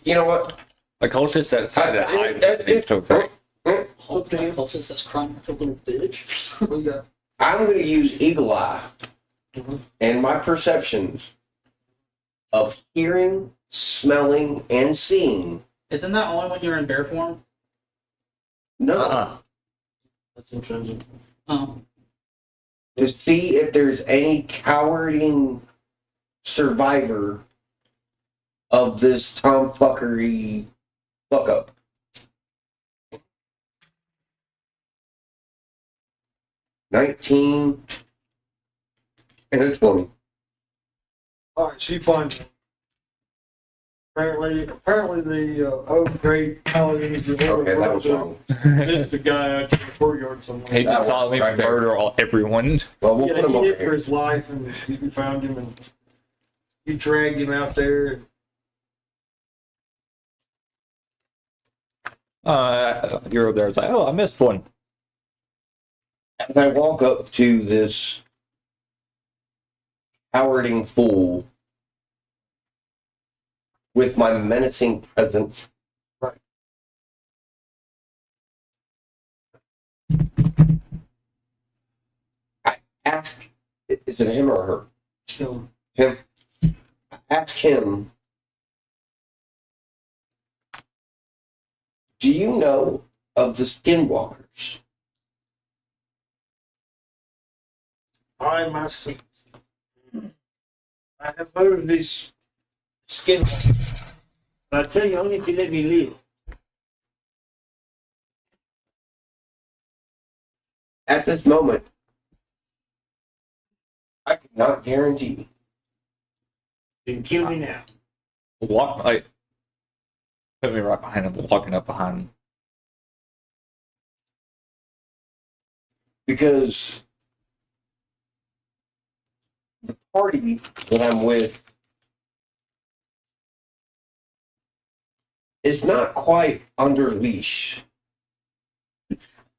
You know what? The cultist that said that I think so. Hold that cultist that's crying like a little bitch. We got I'm going to use Eagle Eye Mhm. and my perceptions of hearing, smelling, and seeing. Isn't that only when you're in bear form? No, that's intrinsic. Oh. to see if there's any cowarding survivor of this tomfuckery fuck up. $19 and a 20. All right, so you find him. Apparently the grade Paladin is Okay, that was wrong. This the guy out in the courtyard somewhere. He That just taught me right there. murder everyone. Well, we'll Yeah, put him he over hid for here. his life, and you found him, and you dragged him out there. And You're over there. It's like, oh, I missed one. As I walk up to this cowarding fool with my menacing presence, I ask, is it him or her? chill. Him. I ask him, do you know of the skinwalkers? I myself, I have heard of these skin. But I tell you, only if you let me live. At this moment, I cannot guarantee. Then kill me now. Walk like put me right behind him, walking up behind him. Because the party that I'm with is not quite under leash.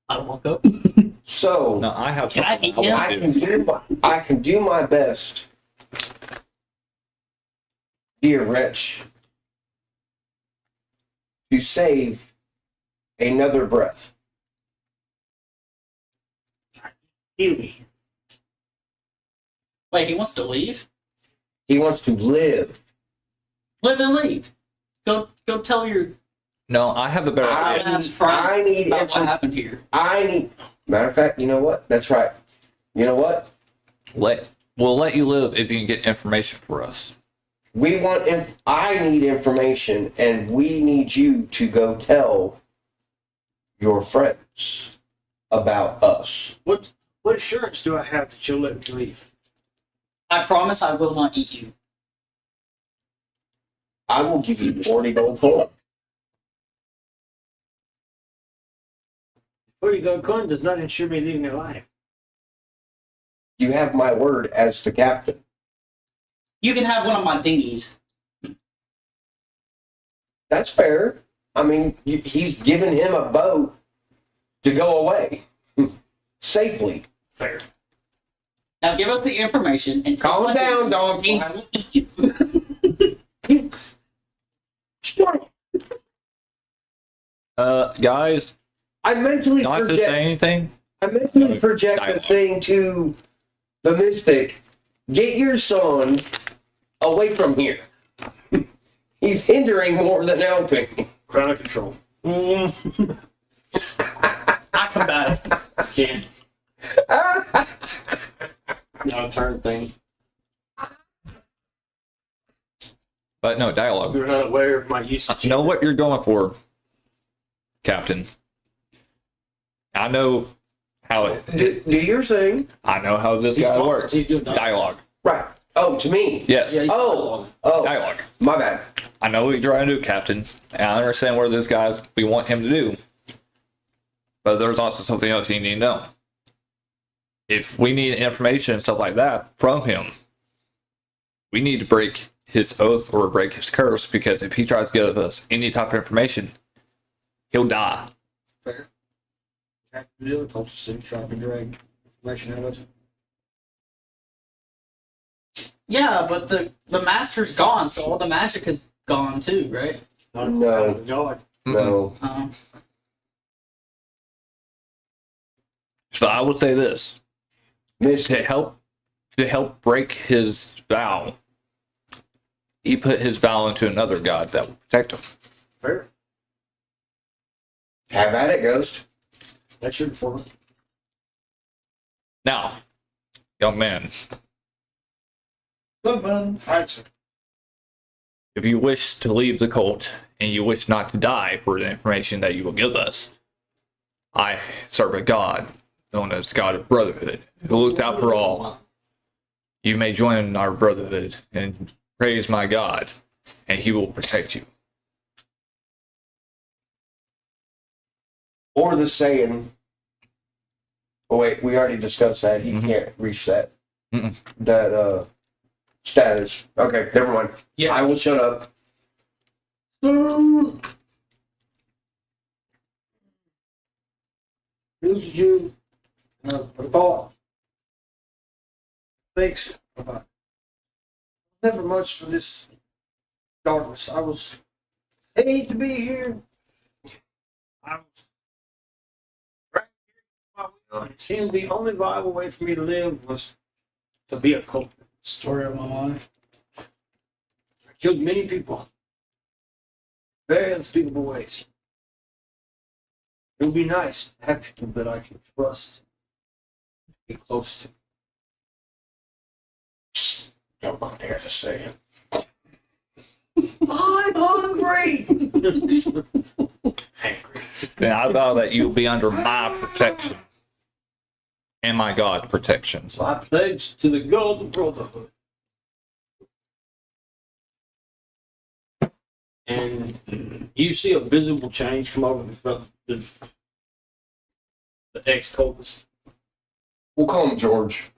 I walk up. So No, I have Can I something eat him? want to do. I can do my best, dear wretch, to save another breath. Kill me. Wait, he wants to leave? He wants to live. Live and leave. Go tell your No, I have a better idea. ass friend I need about what information. happened here. Matter of fact, you know what? That's right. You know what? We'll let you live if you can get information for us. I need information, and we need you to go tell your friends about us. What assurance do I have that you'll let me leave? I promise I will not eat you. I will give you 40 gold coins. 40 gold coin does not ensure me leaving alive. You have my word as the captain. You can have one of my dinghies. That's fair. I mean, he's given him a boat to go away safely. Fair. Now give us the information and take Calm my down, dinghy, donkey. or I will eat you. Guys, I mentally not to project. say anything. I mentally project a Dialogue. thing to the mystic. Get your son away from here. He's hindering more than helping. Crown of control. I combat it. Can't. Not a turn thing. But no, dialogue. You're not aware of my usage. I know what you're going for, Captain. I know how it. Do your thing. I know how this guy works. He's doing Dialogue. Right. Oh, to me. Yes. Yeah, Oh. Dialogue. My bad. I know what you're trying to do, Captain. And I understand what this guy's we want him to do. But there's also something else you need to know. If we need information and stuff like that from him, we need to break his oath or break his curse, because if he tries to give us any type of information, he'll die. Fair. Back to the other culture city, trying to drag information out of us. Yeah, but the master's gone, so all the magic is gone too, right? No. God. No. So I would say this. Mystic. To help break his vow, he put his vow into another god that will protect him. Fair. Have at it, Ghost. That's your performance. Now, young man, Alright, sir. if you wish to leave the cult and you wish not to die for the information that you will give us, I serve a god known as God of Brotherhood, who looks out for all. You may join our brotherhood and praise my God, and he will protect you. Or the Saiyan. Oh, wait, we already discussed that. He can't reach that. That, status. Okay, never mind. Yeah. I will shut up. This is you. A thought. Thanks. Never much for this darkness. I was paid to be here. I was. It seemed the only viable way for me to live was to be a cult. Story of my life. I killed many people. Very unspeakable ways. It would be nice to have people that I can trust, be close to. Don't go there to Saiyan. I'm hungry! Hangry. Then I vow that you will be under my protection and my God's protection. So I pledge to the gods of brotherhood. And you see a visible change come over the ex-cultist. We'll call him George.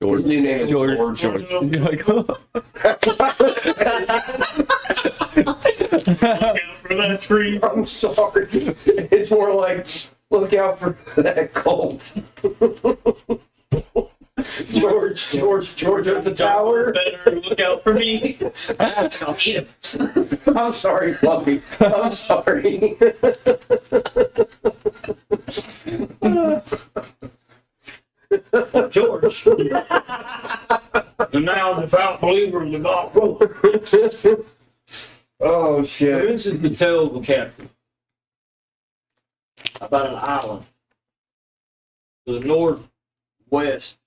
George. His new name is George. George. You're like, oh. For that tree. I'm sorry. It's more like, look out for that colt. George at the tower. Better look out for me. I'll eat him. I'm sorry, Fluffy. I'm sorry. George. The now devout believer in the gospel. Oh shit. Vincent could tell the captain about an island to the northwest.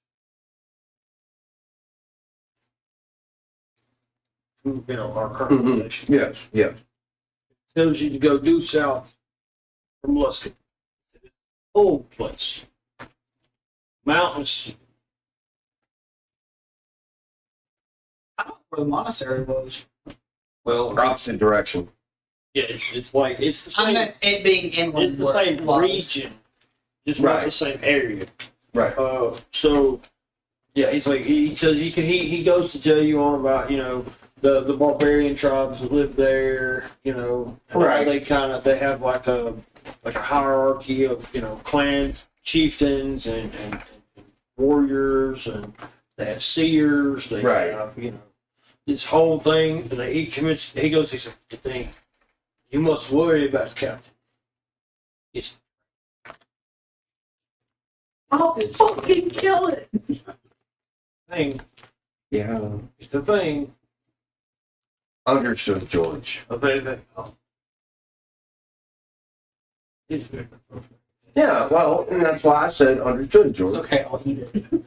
You know, our current Mhm. location. Yes, yeah. Tells you to go due south from Luskin. Old place. Mountains. I don't know where the monastery was. Well, Opposite direction. yeah, it's like, it's the I same, meant it being it's inland. the where same it was. region, just not Right. the same area. Right. So, yeah, he's like, he says he goes to tell you all about, you know, the barbarian tribes that live there, you know, and how Right. they have like a hierarchy of, you know, clans, chieftains and warriors, and they have seers, they Right. have, you know, this whole thing, and he goes, he said, the thing, you must worry about the captain. It's I'll fucking kill it. thing, Yeah. it's a thing. Understood, George. Oh. It's very Yeah, well, and that's why I said understood, It's George. okay, I'll eat it.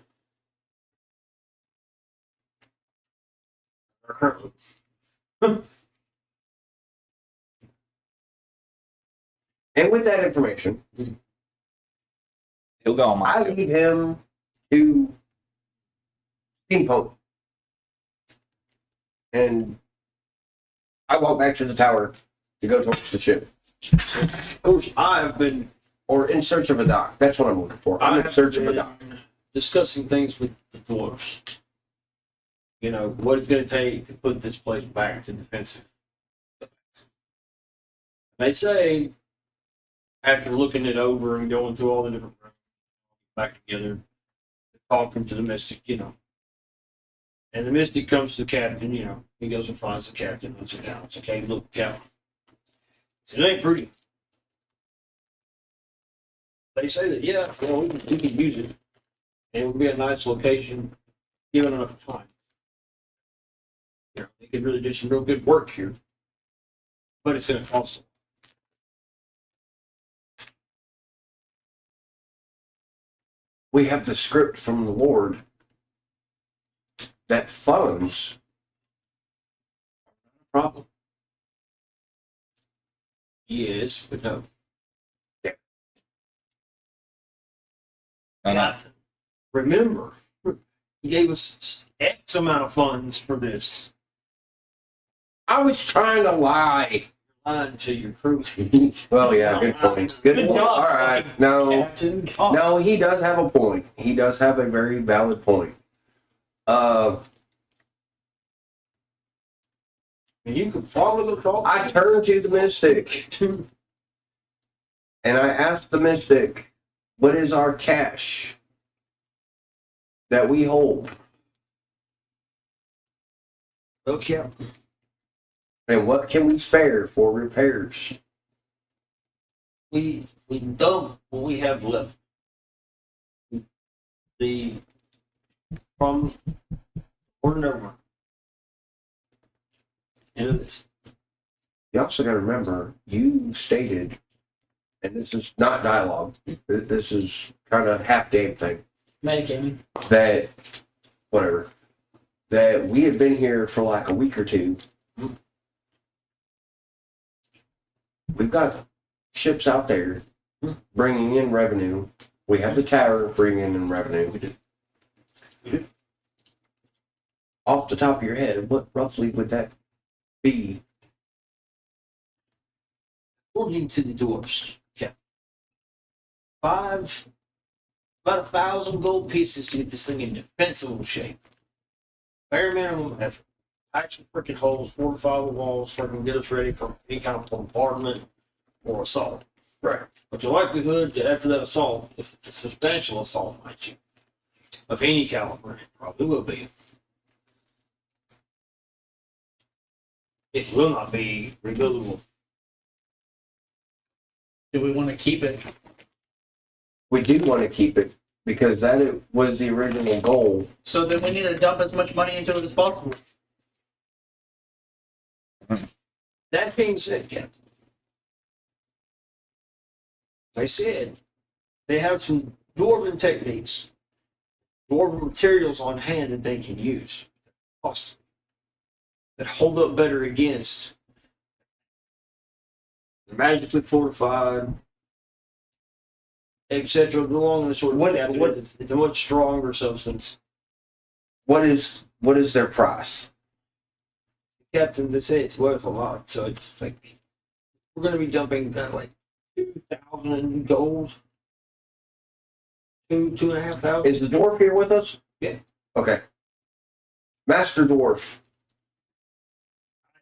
And with that information, He'll go on my. I lead him to Steampunk. And I walk back to the tower to go towards the ship. Of course, I have been Or in search of a dock. That's what I'm looking for. I'm in search of a dock. discussing things with the dwarves. You know, what it's going to take to put this place back to defensive. They say, after looking it over and going through all the different rooms, back together, talking to the mystic, you know. And the mystic comes to the captain, you know. He goes and finds the captain and sits down. It's okay, look, captain. He said, it ain't pretty. They say that, yeah, well, we can use it. And it would be a nice location, given enough time. You know, they could really do some real good work here. But it's going to cost them. We have the script from the Lord that funds a problem. Yes, but no. And I, Captain, remember, he gave us X amount of funds for this. I was trying to lie. Lying to your crew. Well, yeah, good point. Good Good point. job. All right. No, Captain, no, he does have a point. He does have a very valid point. you could probably go talk. I turned to the mystic and I asked the mystic, what is our cash that we hold? Well, Captain, And what can we spare for repairs? we dump what we have left. From ordinary one. Into this. You also got to remember, you stated, and this is not dialogue, this is kind of half-game thing, Metagaming. that, whatever, that we have been here for like a week or two. We've got ships out there bringing in revenue. We have the tower bringing in revenue. We do. Off the top of your head, what roughly would that be? According to the dwarfs, Captain, about 1,000 gold pieces to get this thing in defensible shape. Bare minimum effort. Patch some freaking holes, fortify the walls, so I can get us ready for any kind of bombardment or assault. Right. But the likelihood that after that assault, if it's a substantial assault, mind you, of any caliber, it probably will be. It will not be rebuildable. Do we want to keep it? We do want to keep it. because that was the original goal. So then we need to dump as much money into it as possible. That being said, Captain, like I said, they have some dwarven techniques, dwarven materials on hand that they can use. Awesome. That hold up better against. They're magically fortified, etc. Along the sort of it's a much stronger substance. What is their price? Captain, they say it's worth a lot, so it's like we're going to be dumping like 2,000 gold, 2,500. Is the dwarf here with us? Yeah. Okay. Master Dwarf,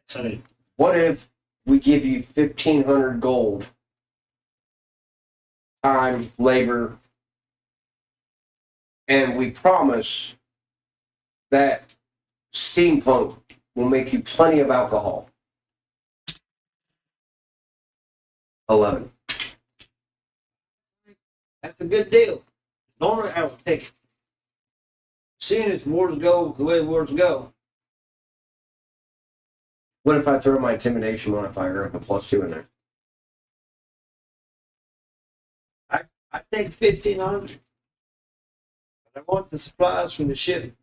So what if we give you 1,500 gold? Time, labor, and we promise that steampunk will make you plenty of alcohol. 11. that's a good deal. Normally I would take it. Seeing as wars go the way wars go, What if I throw my intimidation modifier of a +2 in there? I take 1,500. But I want the supplies from the ship.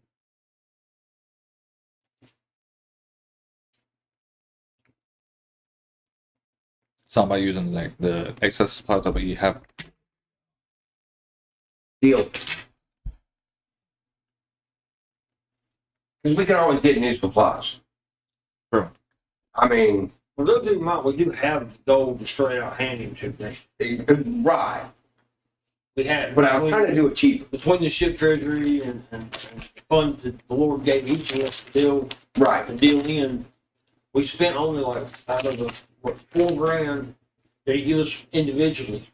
It's not by using the excess supplies that we have. Deal. Because we can always get new supplies. True. I mean, Well, don't do mind, we do have gold to straight out handing to them. right. We had, But I was trying to do it cheap. between the ship treasury and the funds that the Lord gave each of us to Right. deal in, we spent only like out of the $4,000 that he gave us individually,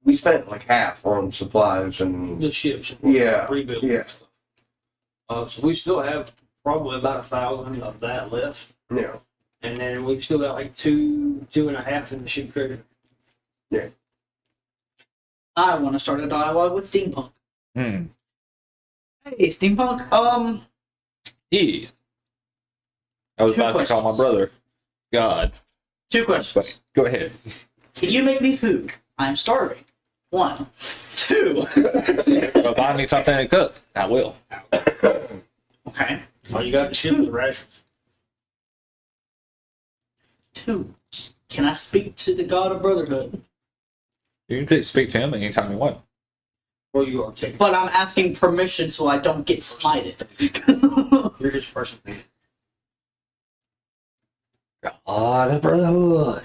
We spent like half on supplies and the ships, Yeah, rebuilding yeah. and stuff. So we still have probably about 1,000 of that left, yeah. and then we've still got like two and a half in the ship treasury. I want to start a dialogue with Steampunk. Hmm. Hey, Steampunk. Yeah. I was Two about to call my questions. brother. God. 2 questions. But go ahead. Can you make me food? I'm starving. 1. 2. Go find me something to cook. I will. Okay. All you got to ship is rations. 2. Can I speak to the God of Brotherhood? You can speak to him anytime you want. Or you are taking. But I'm asking permission so I don't get smited. You're his person. God of Brotherhood.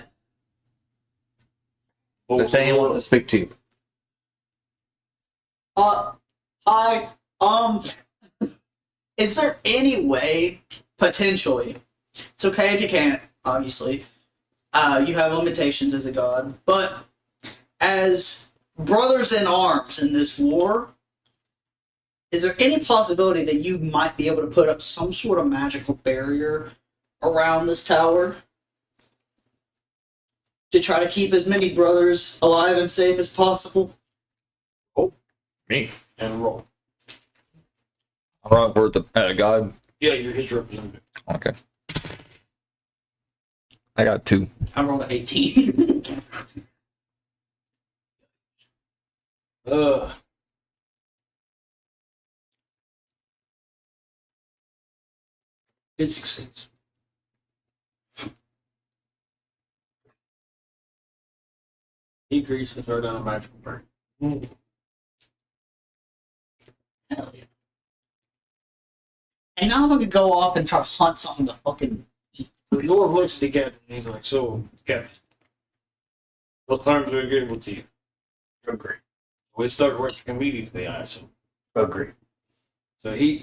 The same one to speak to you. Hi. Is there any way, potentially, it's okay if you can't, obviously, you have limitations as a god, but as brothers in arms in this war, is there any possibility that you might be able to put up some sort of magical barrier around this tower to try to keep as many brothers alive and safe as possible? Me. And roll. I'm wrong for the God. Yeah, you're his representative. Okay. I got 2. I rolled an 18. It succeeds. He agrees to throw down a magical burn. Hell yeah. And now I'm gonna go off and try to hunt something to fucking eat. The Lord looks at the captain and he's like, so, Captain, what terms are agreeable to you? Agree. We start working immediately, I assume. Agree. So he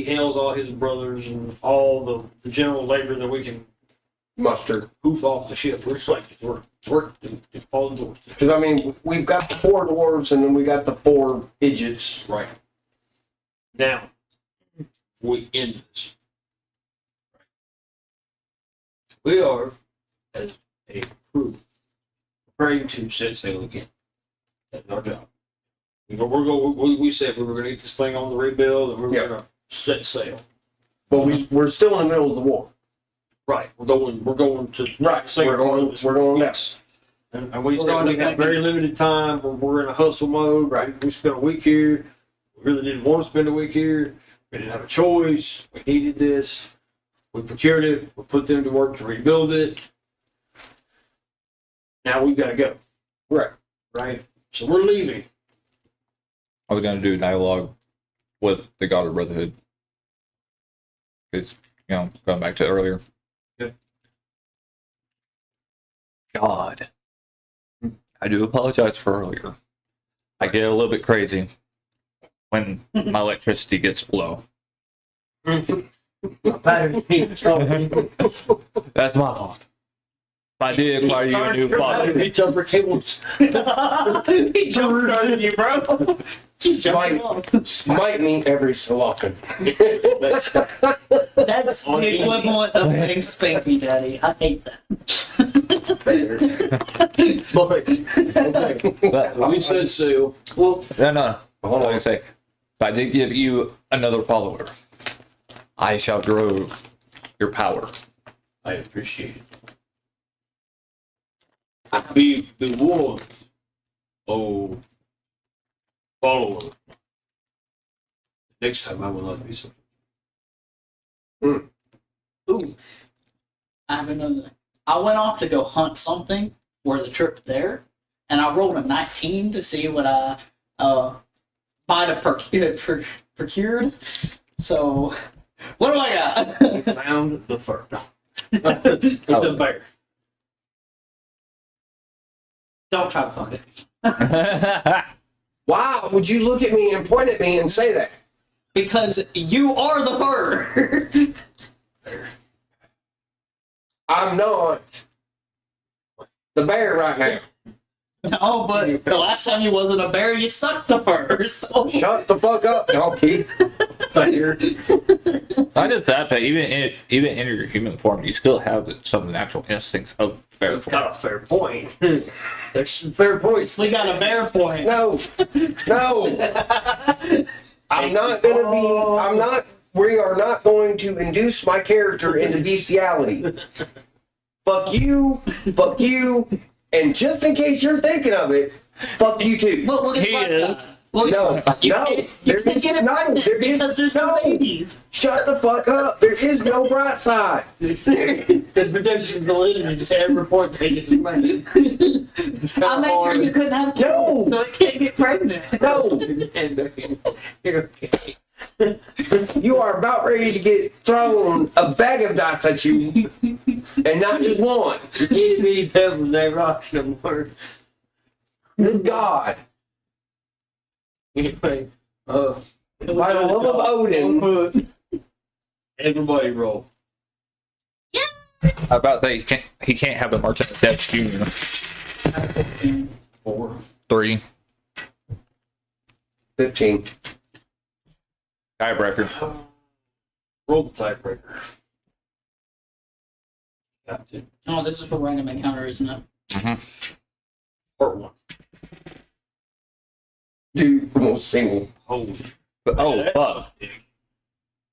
hails all his brothers and all the general labor that we can Mustard. hoof off the ship. We're just like, work, just follow the doors. Because, I mean, we've got the 4 dwarves and then we got the 4 idiots. Right. Now, we end this. We are, as a crew, preparing to set sail again. That's our job. We said we were going to get this thing on the rebuild and we were Yeah. going to set sail. But we're still in the middle of the war. Right. We're going to sail. We're going Yes. And we We're going to have very limited time. We're in a hustle mode. Right. We spent a week here. We really didn't want to spend a week here. We didn't have a choice. We needed this. We procured it. We put them to work to rebuild it. Now we've got to go. Right. Right. So we're leaving. I was going to do dialogue with the God of Brotherhood. It's, going back to earlier. Good. God. I do apologize for earlier. I get a little bit crazy when my electricity gets low. Battery's being trouble. That's my fault. I did acquire you a new father. He jumped for cables. He jump started you, bro. Smite me every so often. That's the equivalent of getting spanky daddy. I hate that. Okay. We said sail. Well, No. Hold on a sec. If I did give you another follower, I shall grow your power. I appreciate it. Be the one, follower. Next time I will not be so. Ooh. I have another. I went off to go hunt something for the trip there, and I rolled a 19 to see what I might have procured. So, what do I got? You found the fur. The bear. Don't try to fuck it. Why would you look at me and point at me and say that? Because you are the fur. I'm not the bear right now. No, but the last time you wasn't a bear, you sucked the fur. So. Shut the fuck up, Donky. Not just that, but even in your human form, you still have some natural instincts of bear It's form. got a fair point. There's some fair points. We got a bear point. No. I'm not gonna be. We are not going to induce my character into bestiality. Fuck you, and just in case you're thinking of it, fuck you too. We'll get He right is. back. We'll get No, right back. You no, can't there get is- it no, pregnant there is- because there's no no. babies. Shut the fuck up. There is no bright side. The protection validity just had report pages made. I made sure you couldn't have kids, No. so it can't get pregnant. No, you are about ready to get thrown a bag of dice at you, and not just one. You can't be pebbles, they rocks no more. Good God. Anyway, By the love of Odin. everybody roll. How about that? He can't have a Merchant of Death Junior. 4. 3. 15. Tiebreaker. Roll the tiebreaker. Got to. Oh, this is for random encounter, isn't it? Part 1. Dude, almost single. Holy. Oh, fuck.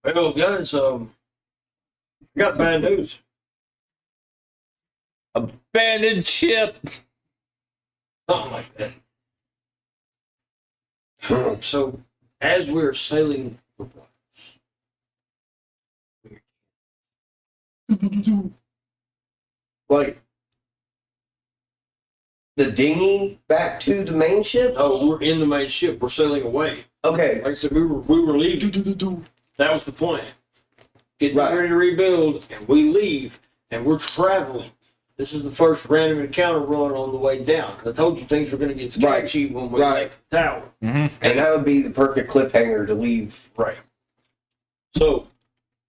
Well, guys, got bad news. Abandoned ship. Something like that. So, as we're sailing the waters, Like, the dinghy back to the main ship? oh, we're in the main ship. We're sailing away. Okay. Like I said, we were leaving. That was the plan. Get Right. ready to rebuild, and we leave, and we're traveling. This is the first random encounter run on the way down. I told you things were going to get sketchy when we Right. left the tower. And that would be the perfect cliffhanger to leave. Right. So,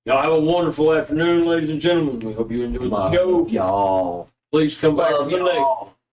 y'all have a wonderful afternoon, ladies and gentlemen. We hope you enjoyed the show. Y'all. Please come back Love again later. y'all.